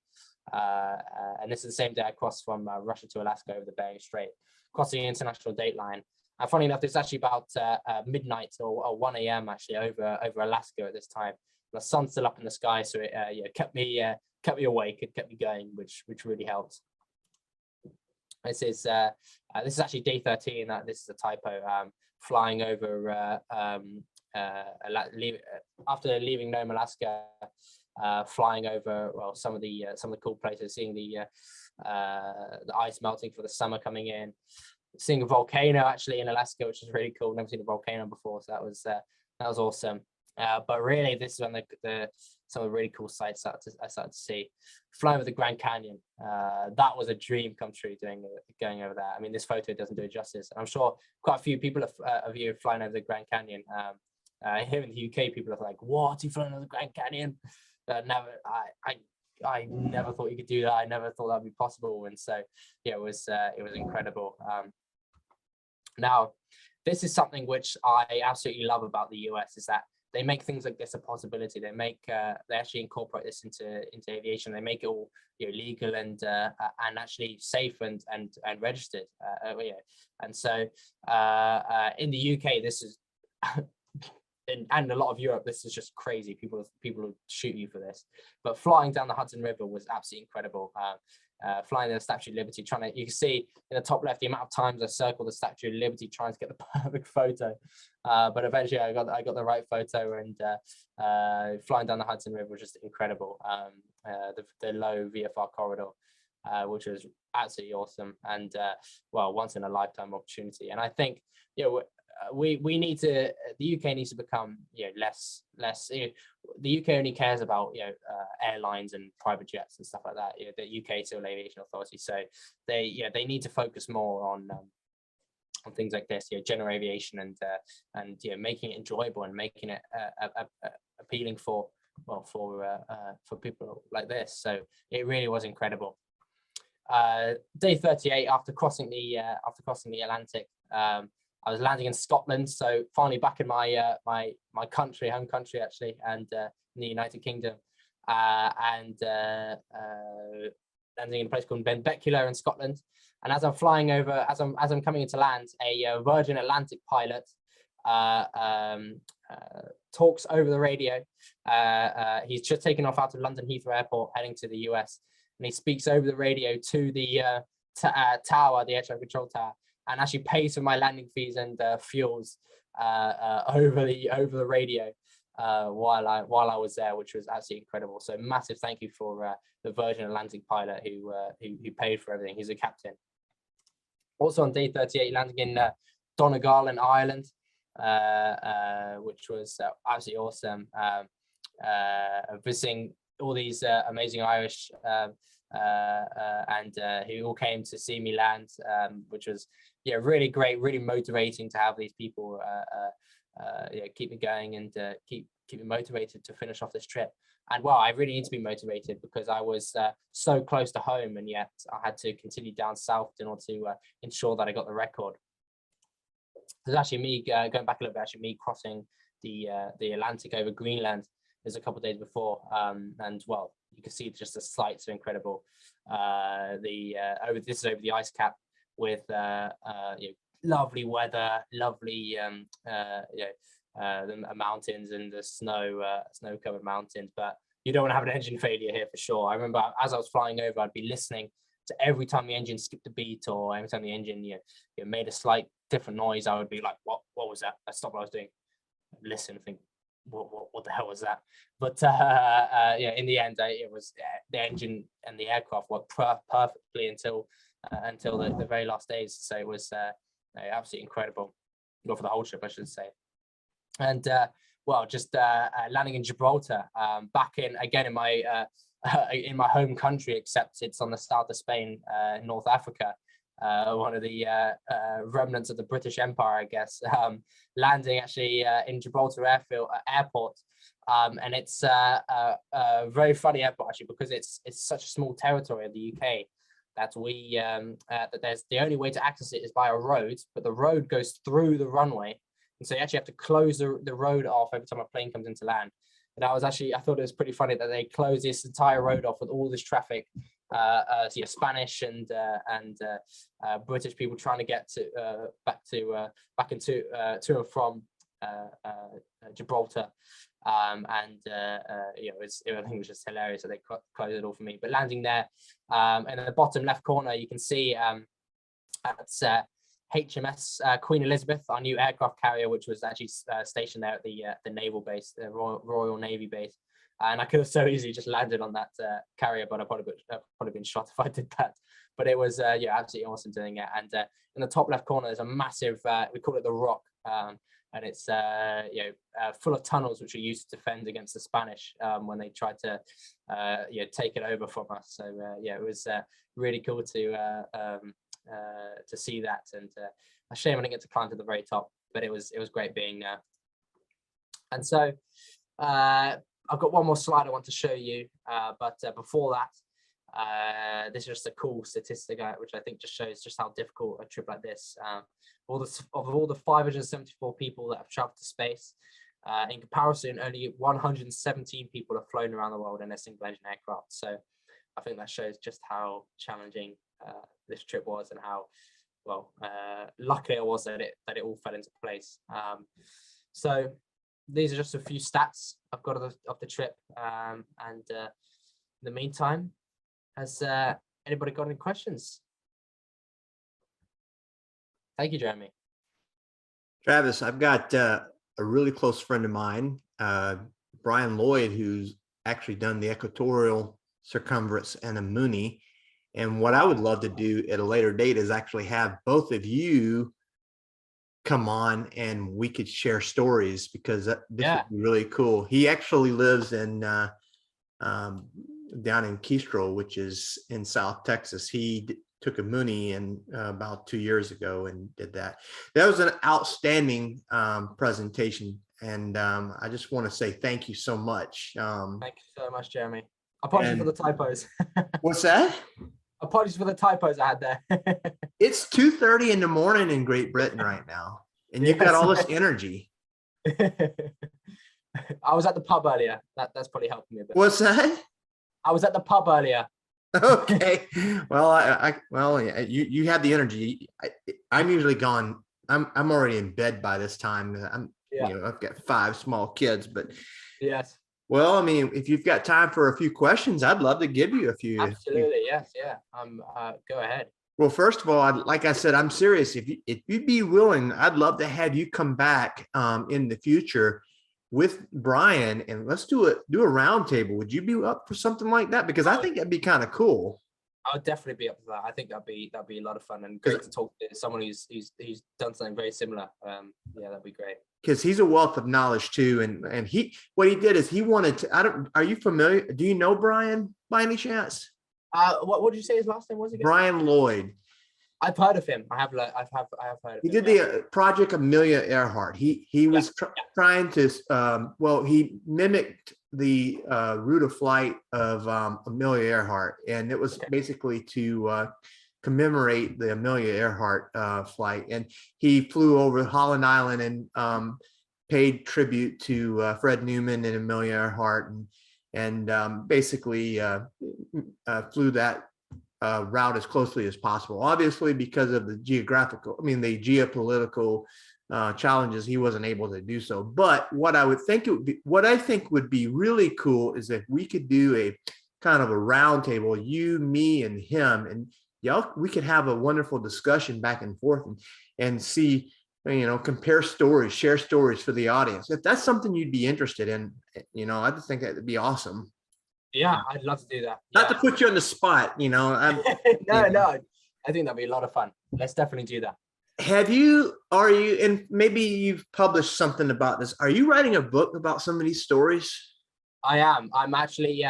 And this is the same day I crossed from Russia to Alaska over the Bering Strait, crossing the international date line. And funny enough, it's actually about midnight or 1 a.m. actually over Alaska at this time. The sun's still up in the sky, so it kept me awake. It kept me going, which really helped. This is actually day 13. This is a typo. Flying over after leaving Nome, Alaska, flying over some of the cool places, seeing the ice melting for the summer coming in, seeing a volcano actually in Alaska, which is really cool. Never seen a volcano before, so that was awesome. But really, this is when some of the really cool sights I started to see. Flying over the Grand Canyon, that was a dream come true. Going over there. I mean, this photo doesn't do it justice. I'm sure quite a few people of you have flown over the Grand Canyon. Here in the UK, people are like, "What? You flown over the Grand Canyon?" I never thought you could do that. I never thought that'd be possible. And so, yeah, it was incredible. Now, this is something which I absolutely love about the US, is that they make things like this a possibility. They actually incorporate this into aviation. They make it all legal and actually safe and registered. And so in the UK, this is and a lot of Europe, this is just crazy. People will shoot you for this. But flying down the Hudson River was absolutely incredible. Flying the Statue of Liberty, you can see in the top left the amount of times I circled the Statue of Liberty trying to get the perfect photo. But eventually I got the right photo, and flying down the Hudson River was just incredible. The low VFR corridor, which was absolutely awesome, and once in a lifetime opportunity. And I think we need to, the UK needs to become less the UK only cares about airlines and private jets and stuff like that. The UK Civil Aviation Authority, so they need to focus more on things like this, general aviation, and making it enjoyable and making it appealing for people like this. So it really was incredible. Day 38, after crossing the Atlantic, I was landing in Scotland, so finally back in my home country actually, and in the United Kingdom, and landing in a place called Benbecula in Scotland. And as I'm flying over, as I'm coming into land, a Virgin Atlantic pilot talks over the radio. He's just taken off out of London Heathrow Airport, heading to the US, and he speaks over the radio to the tower, the air traffic control tower, and actually pays for my landing fees and fuels over the radio while I was there, which was absolutely incredible. So massive thank you for the Virgin Atlantic pilot who paid for everything. He's a captain. Also on day 38, landing in Donegal in Ireland, which was absolutely awesome. Visiting all these amazing Irish and who all came to see me land, which was really great, really motivating to have these people keep me going and keep me motivated to finish off this trip. And I really need to be motivated because I was so close to home, and yet I had to continue down south in order to ensure that I got the record. There's actually me going back a little bit, actually me crossing the Atlantic over Greenland. There's a couple of days before, and you can see just the sights are incredible. This is over the ice cap with lovely weather, lovely the mountains and the snow-covered mountains. But you don't want to have an engine failure here for sure. I remember as I was flying over, I'd be listening to every time the engine skipped a beat, or every time the engine made a slight different noise. I would be like, what was that? I stopped what I was doing, listen, think, what the hell was that? But in the end, it was the engine and the aircraft worked perfectly until until the very last days. So it was absolutely incredible. Well, for the whole trip, I should say. And well, just landing in Gibraltar, back in my home country, except it's on the south of Spain, North Africa. One of the remnants of the British Empire, I guess, landing actually in Gibraltar Airport. And it's a very funny airport, actually, because it's such a small territory of the UK that that there's the only way to access it is by a road, but the road goes through the runway. And so you actually have to close the road off every time a plane comes into land. And I thought it was pretty funny that they closed this entire road off with all this traffic, Spanish and British people trying to get back into to and from Gibraltar. I think it was just hilarious that they closed it all for me. But landing there, and in the bottom left corner, you can see that's HMS Queen Elizabeth, our new aircraft carrier, which was actually stationed there at the naval base, the Royal Navy base. And I could have so easily just landed on that carrier, but I probably been shot if I did that. But it was absolutely awesome doing it. And in the top left corner, there's a massive, we call it the Rock, and it's full of tunnels which are used to defend against the Spanish when they tried to take it over from us. So it was really cool to see that, and a shame I didn't get to climb to the very top, but it was great being there. And so I've got one more slide I want to show you, but before that, this is just a cool statistic which I think just shows just how difficult a trip like this. Of all the 574 people that have traveled to space, in comparison, only 117 people have flown around the world in a single engine aircraft. So I think that shows just how challenging this trip was, and how lucky I was that it all fell into place. So these are just a few stats I've got of the trip. And in the meantime, has anybody got any questions? Thank you, Jeremy. Travis, I've got a really close friend of mine, Brian Lloyd, who's actually done the equatorial circumference and a Mooney. And what I would love to do at a later date is actually have both of you come on and we could share stories, because this would be really cool. He actually lives in down in Kestrel, which is in South Texas. He took a Mooney about 2 years ago and did that. That was an outstanding presentation. And I just want to say thank you so much. Thank you so much, Jeremy. Apologies for the typos. What's that? Apologies for the typos I had there. It's 2:30 in the morning in Great Britain right now, and you've got all this energy. I was at the pub earlier. That's probably helping me a bit. What's that? I was at the pub earlier. Okay. Well, you had the energy. I'm usually gone. I'm already in bed by this time. I've got 5 small kids, but yes. Well, I mean, if you've got time for a few questions, I'd love to give you a few. Absolutely, yes, yeah. Go ahead. Well, first of all, like I said, I'm serious. If you'd be willing, I'd love to have you come back in the future with Brian, and let's do a roundtable. Would you be up for something like that? Because I think that'd be kind of cool. I would definitely be up for that. I think that'd be a lot of fun, and great to talk to someone who's done something very similar. That'd be great. Because he's a wealth of knowledge too, and what he did is he wanted to. Are you familiar? Do you know Brian by any chance? What did you say his last name was again? Brian Lloyd. I've heard of him. I have heard of him. He did the Project Amelia Earhart. He was trying to. He mimicked the route of flight of Amelia Earhart, and it was basically to commemorate the Amelia Earhart flight. And he flew over Holland Island and paid tribute to Fred Newman and Amelia Earhart, and basically flew that route as closely as possible. Obviously, because of the geopolitical challenges, he wasn't able to do so. But what I think would be really cool is if we could do a kind of a round table, you, me, and him, and we could have a wonderful discussion back and forth and see, compare stories, share stories for the audience. If that's something you'd be interested in, I just think that would be awesome. Yeah, I'd love to do that. Not to put you on the spot, No. I think that'd be a lot of fun. Let's definitely do that. Are you, and maybe you've published something about this. Are you writing a book about some of these stories? I am. I'm actually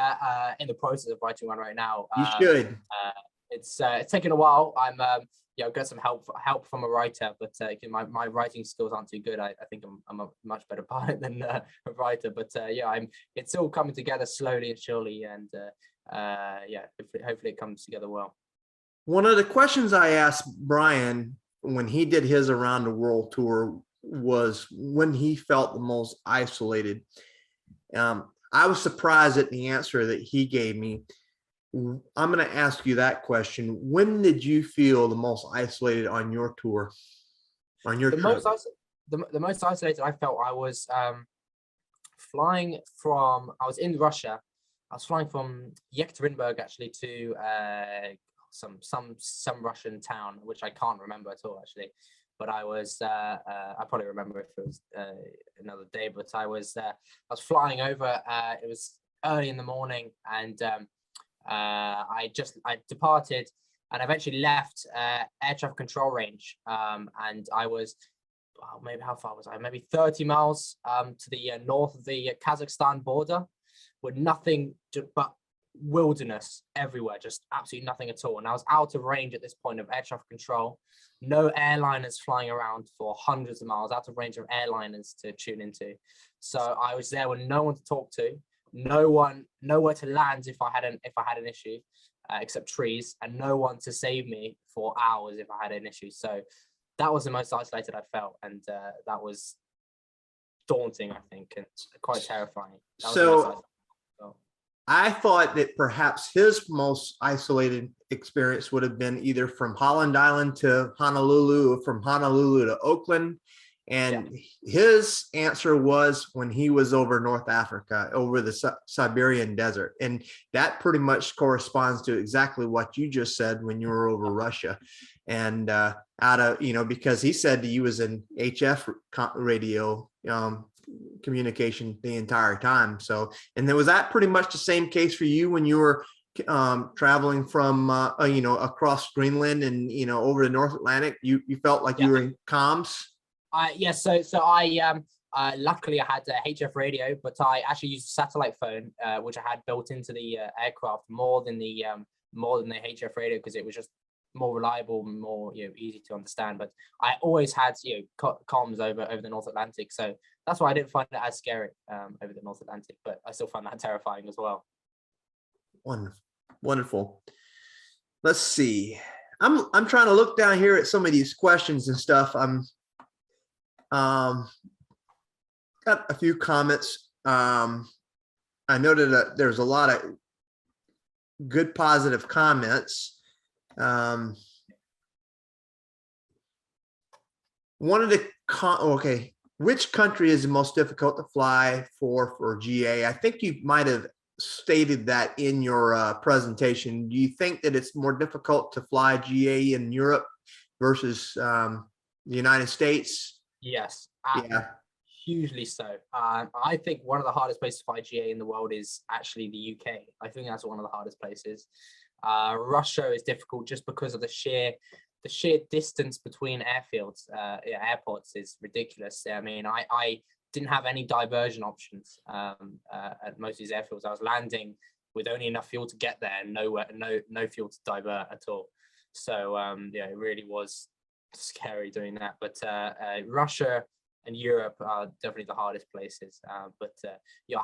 in the process of writing one right now. You should. It's taken a while. I'm got some help from a writer, but my writing skills aren't too good. I think I'm a much better pilot than a writer. But it's all coming together slowly and surely, and hopefully it comes together well. One of the questions I asked Brian when he did his around the world tour was when he felt the most isolated. I was surprised at the answer that he gave me. I'm going to ask you that question. When did you feel the most isolated on your tour? On your trip? The most isolated I felt, I was flying from, I was in Russia. I was flying from Yekaterinburg actually to some Russian town, which I can't remember at all actually. But I was, I probably remember if it was another day, but I was flying over, it was early in the morning, and I departed and eventually left air traffic control range. And I was, maybe how far was I? Maybe 30 miles to the north of the Kazakhstan border, with nothing but wilderness everywhere, just absolutely nothing at all. And I was out of range at this point of air traffic control. No airliners flying around for hundreds of miles, out of range of airliners to tune into. So I was there with no one to talk to, nowhere to land if I had an issue, except trees, and no one to save me for hours if I had an issue. So that was the most isolated I felt, and that was daunting, I think, and quite terrifying. So I thought that perhaps his most isolated experience would have been either from Holland Island to Honolulu, or from Honolulu to Oakland. And his answer was when he was over North Africa, over the Siberian desert. And that pretty much corresponds to exactly what you just said when you were over Russia. And because he said he was in HF radio communication the entire time. So, and then was that pretty much the same case for you when you were traveling from across Greenland and over the North Atlantic? You felt like you were in comms? Yes. So I luckily I had a HF radio, but I actually used a satellite phone, which I had built into the aircraft more than the HF radio, because it was just more reliable, more easy to understand. But I always had comms over the North Atlantic, so that's why I didn't find it as scary over the North Atlantic. But I still found that terrifying as well. Wonderful. Let's see. I'm trying to look down here at some of these questions and stuff. I'm got a few comments. I noted that there's a lot of good positive comments. One of the which country is the most difficult to fly for GA? I think you might have stated that in your presentation. Do you think that it's more difficult to fly GA in Europe versus the United States? Yes, hugely so. I think one of the hardest places to fly GA in the world is actually the UK. I think that's one of the hardest places. Russia is difficult just because of the sheer distance between airfields. Airports is ridiculous. I mean, I didn't have any diversion options at most of these airfields. I was landing with only enough fuel to get there and no fuel to divert at all. So it really was scary doing that. But Russia and Europe are definitely the hardest places. I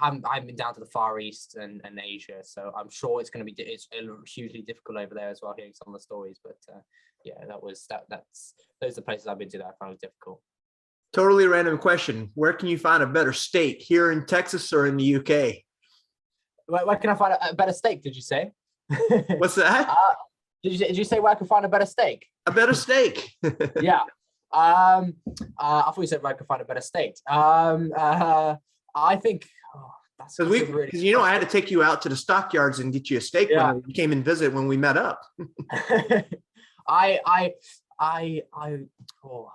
haven't been down to the Far East and Asia, so I'm sure it's going to be hugely difficult over there as well, hearing some of the stories. But those are the places I've been to that I found it difficult. Totally random question. Where can you find a better steak, here in Texas or in the UK? Where can I find a better steak, did you say? What's that? Did you say where I can find a better steak? A better steak. Yeah. I thought you said where I could find a better steak. I think that's because I had to take you out to the stockyards and get you a steak when you came and visit when we met up.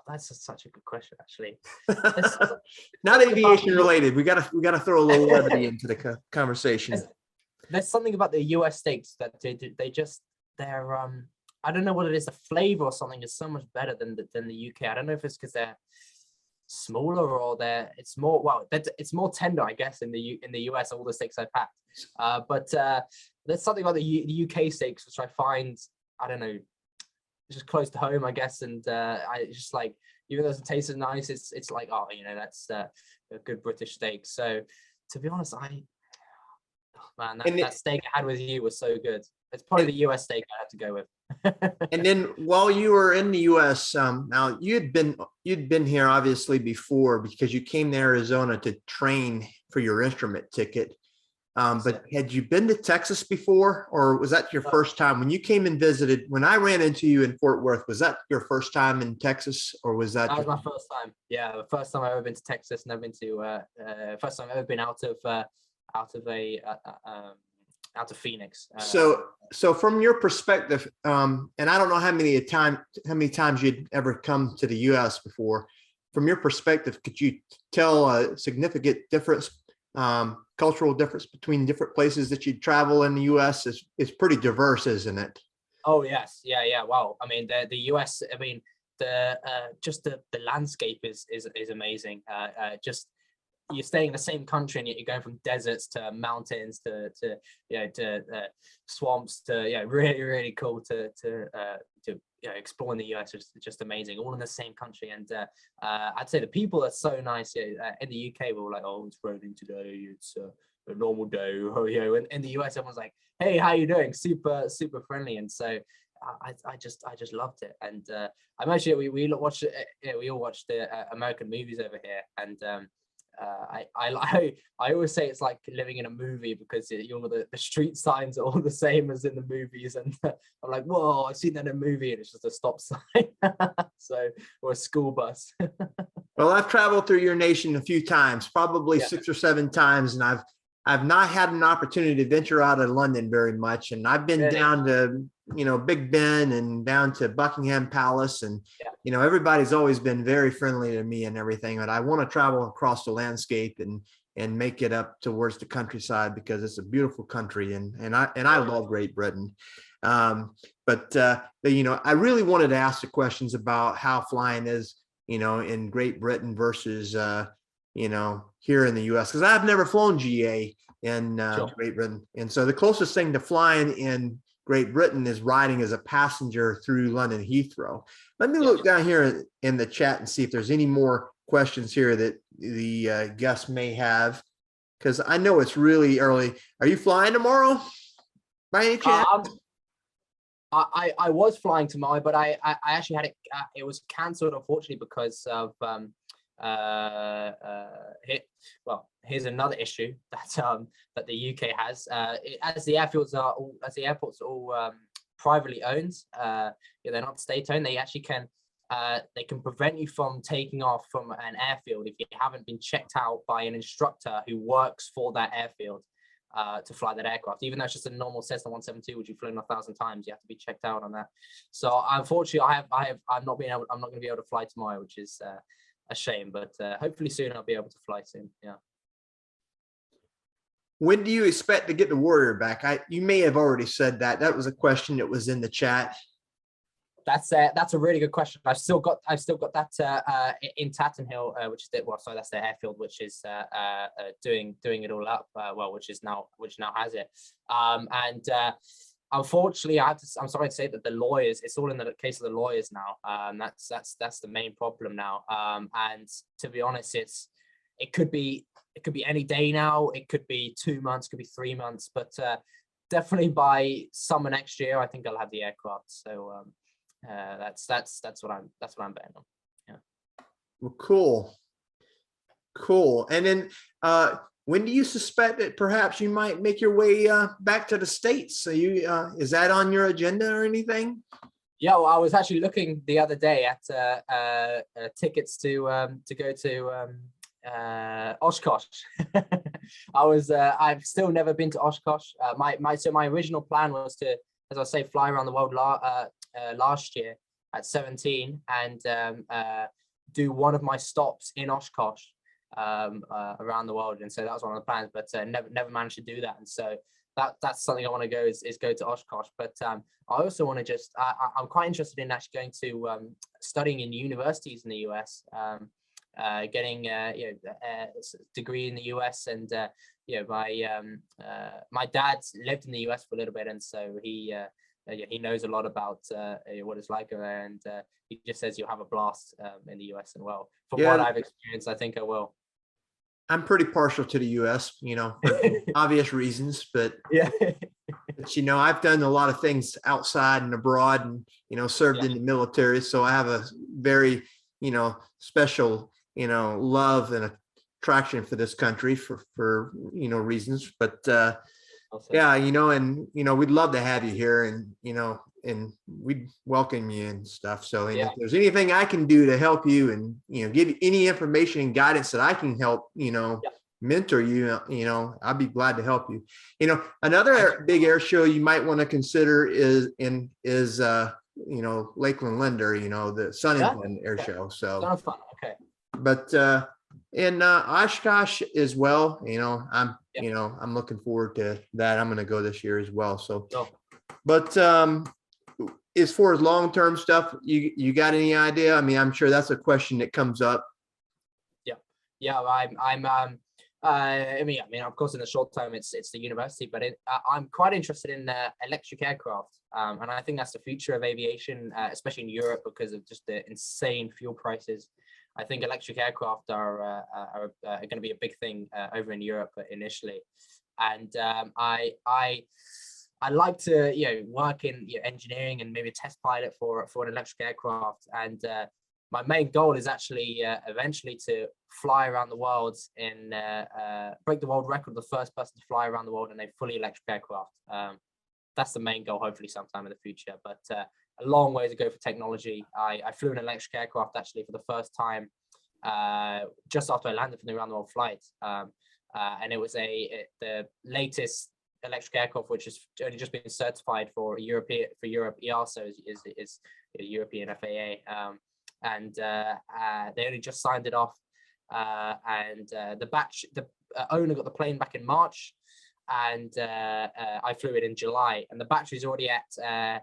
That's such a good question, actually. Not aviation related. We gotta throw a little levity into the conversation. There's something about the US steaks that they're I don't know what it is. The flavor or something is so much better than the UK. I don't know if it's because they're smaller or it's more, well, it's more tender, I guess, in the US, all the steaks I've had. But there's something about the UK steaks which I find, I don't know, just close to home, I guess. And I just like, even though it tastes nice, it's like, oh, you know, that's a good British steak. So to be honest, that steak I had with you was so good. It's probably the US steak I had to go with. And then while you were in the US, now you'd been here obviously before, because you came to Arizona to train for your instrument ticket. But had you been to Texas before, or was that your first time when you came and visited? When I ran into you in Fort Worth, was that your first time in Texas, or was that? That was my first time. Yeah, the first time I've ever been to Texas, and I've been to first time I've ever been out of Phoenix. So from your perspective, and I don't know how many times you'd ever come to the U.S. before. From your perspective, could you tell a significant difference, cultural difference between different places that you travel in the U.S.? It's pretty diverse, isn't it? Oh yes, yeah. Wow. I mean, the U.S. I mean, just the landscape is amazing. Just you're staying in the same country, and you're going from deserts to mountains to swamps to really cool to exploring the US is just amazing, all in the same country. And I'd say the people are so nice. In the UK, we're like, oh, it's raining today, it's a normal day. Oh, and in the US, everyone's like, hey, how you doing? Super friendly. And so I just loved it. And I'm actually we all watch the American movies over here, and I always say it's like living in a movie, because the street signs are all the same as in the movies, and I'm like, whoa, I've seen that in a movie, and it's just a stop sign. So, or a school bus. Well, I've traveled through your nation a few times, probably 6 or 7 times, and I've not had an opportunity to venture out of London very much. And I've been down to, Big Ben and down to Buckingham Palace. And, everybody's always been very friendly to me and everything. But I want to travel across the landscape and make it up towards the countryside, because it's a beautiful country. And I love Great Britain. But I really wanted to ask the questions about how flying is, in Great Britain versus, here in the US, because I've never flown GA in Great Britain. And so the closest thing to flying in Great Britain is riding as a passenger through London Heathrow. Let me look down here in the chat and see if there's any more questions here that the guests may have, because I know it's really early. Are you flying tomorrow by any chance? I was flying tomorrow, but I actually had it was cancelled, unfortunately, because of here's another issue that the UK has. As the airports are all privately owned, they're not state owned. They actually can prevent you from taking off from an airfield if you haven't been checked out by an instructor who works for that airfield to fly that aircraft. Even though it's just a normal Cessna 172, which you've flown 1,000 times, you have to be checked out on that. So unfortunately, I'm not going to be able to fly tomorrow, which is a shame, but hopefully soon I'll be able to fly soon. Yeah. When do you expect to get the Warrior back? You may have already said that. That was a question that was in the chat. That's a really good question. I've still got that in Tatton Hill, which is that's the airfield, which is doing it all up. Which now has it. Unfortunately, I'm sorry to say that the lawyers, it's all in the case of the lawyers now. That's the main problem now. And to be honest, it could be any day now. It could be 2 months, could be 3 months, but definitely by summer next year, I think I'll have the aircraft. So that's what I'm betting on. Yeah. Well, cool. And then when do you suspect that perhaps you might make your way back to the States? So is that on your agenda or anything? Yeah, well, I was actually looking the other day at tickets to go to Oshkosh. I've still never been to Oshkosh. My original plan was to, as I say, fly around the world last year at 17 and do one of my stops in Oshkosh around the world, and so that was one of the plans, but never managed to do that. And so that's something I want to go is go to Oshkosh. But I also want to just I'm quite interested in actually going to studying in universities in the US, getting a degree in the US, and my dad lived in the US for a little bit, and so he knows a lot about what it's like over there, and he just says you'll have a blast in the US. And well, from what I've experienced, I think I will. I'm pretty partial to the US, for obvious reasons, but I've done a lot of things outside and abroad, and served in the military, so I have a very special love and attraction for this country for reasons. But awesome. We'd love to have you here, and we'd welcome you and stuff. So if there's anything I can do to help you, and give you any information and guidance that I can help mentor you, I'd be glad to help you. Another big air show you might want to consider is Lakeland Linder, the Sun and Air Show. So sounds fun. Okay. But in Oshkosh as well, I'm looking forward to that. I'm going to go this year as well. So, but as far as long-term stuff, you got any idea? I mean, I'm sure that's a question that comes up. I mean, of course, in the short term, it's the university, but I'm quite interested in electric aircraft, and I think that's the future of aviation, especially in Europe, because of just the insane fuel prices. I think electric aircraft are going to be a big thing over in Europe initially, and I like to work in engineering and maybe a test pilot for an electric aircraft, and my main goal is actually eventually to fly around the world and break the world record, the first person to fly around the world in a fully electric aircraft. That's the main goal, hopefully sometime in the future, but a long way to go for technology. I flew an electric aircraft actually for the first time just after I landed from the around the world flight, and it was the latest electric aircraft, which has only just been certified for Europe. EASA is European FAA, and they only just signed it off, and the owner got the plane back in March, and I flew it in July, and the battery's already at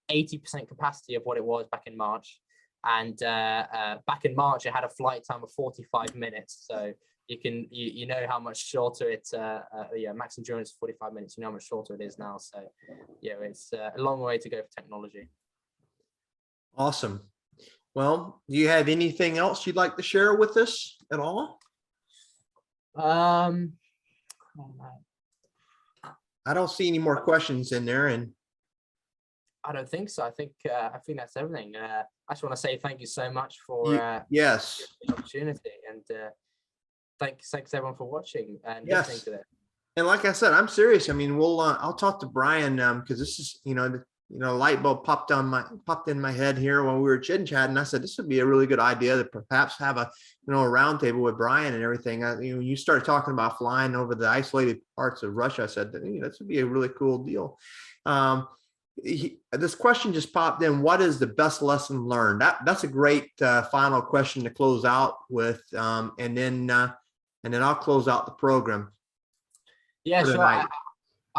80% capacity of what it was back in March, and back in March it had a flight time of 45 minutes, so you know how much shorter it's max endurance 45 minutes, you know how much shorter it is now. So it's a long way to go for technology. Awesome. Well, do you have anything else you'd like to share with us at all? I don't see any more questions in there, and I don't think so. I think that's everything. I just want to say thank you so much for yes, the opportunity, and thanks everyone for watching and listening to this. And like I said, I'm serious. I mean, I'll talk to Brian because this is the light bulb popped in my head here while we were chit-chatting. I said this would be a really good idea to perhaps have a round table with Brian and everything. You started talking about flying over the isolated parts of Russia. I said this would be a really cool deal. This question just popped in. What is the best lesson learned? That's a great final question to close out with, and then I'll close out the program. Yeah, sure.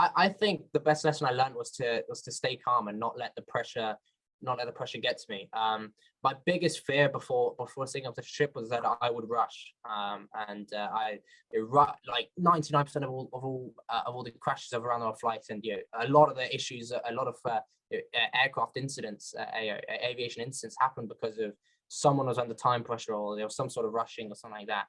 I think the best lesson I learned was to stay calm and not let the pressure get to me. My biggest fear before setting up the ship was that I would rush, and like 99% of all the crashes of around our flights, and a lot of the issues, a lot of aircraft incidents, aviation incidents happen because of someone was under time pressure, or there was some sort of rushing or something like that.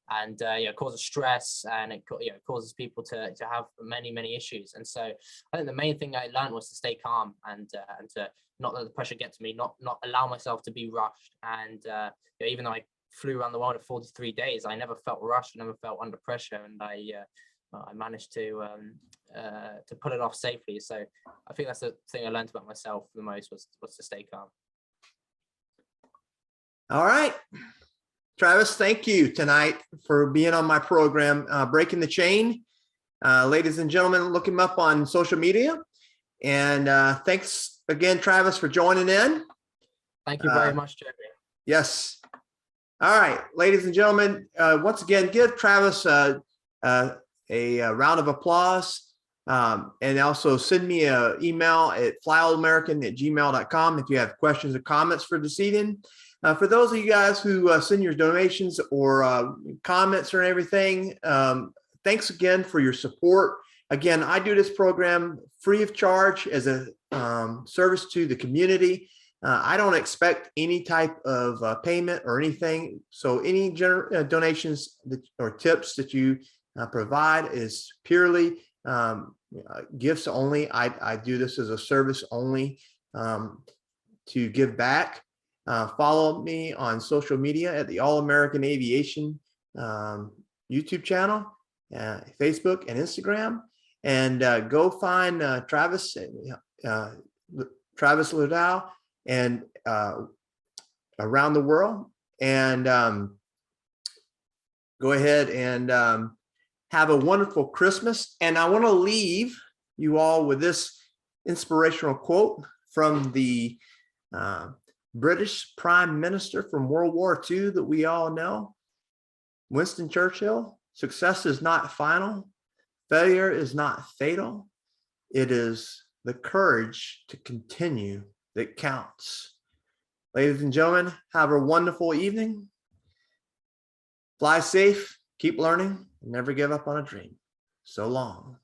And it causes stress, and it causes people to have many issues. And so I think the main thing I learned was to stay calm and to not let the pressure get to me, not allow myself to be rushed. And even though I flew around the world in 43 days, I never felt rushed, never felt under pressure, and I managed to pull it off safely. So I think that's the thing I learned about myself the most was to stay calm. All right. Travis, thank you tonight for being on my program, Breaking the Chain. Ladies and gentlemen, look him up on social media. And thanks again, Travis, for joining in. Thank you very much, Jeremy. Yes. All right, ladies and gentlemen, once again, give Travis a round of applause. And also send me an email at flyallamerican@gmail.com if you have questions or comments for this evening. For those of you guys who send your donations or comments or everything, thanks again for your support. Again, I do this program free of charge as a service to the community. I don't expect any type of payment or anything. So any donations or tips that you provide is purely gifts only. I do this as a service only to give back. Follow me on social media at the All American Aviation YouTube channel, Facebook and Instagram, and go find Travis Ludlow and around the world, and go ahead and have a wonderful Christmas. And I want to leave you all with this inspirational quote from the British Prime Minister from World War II that we all know, Winston Churchill. Success is not final. Failure is not fatal. It is the courage to continue that counts. Ladies and gentlemen, have a wonderful evening. Fly safe, keep learning, and never give up on a dream. So long.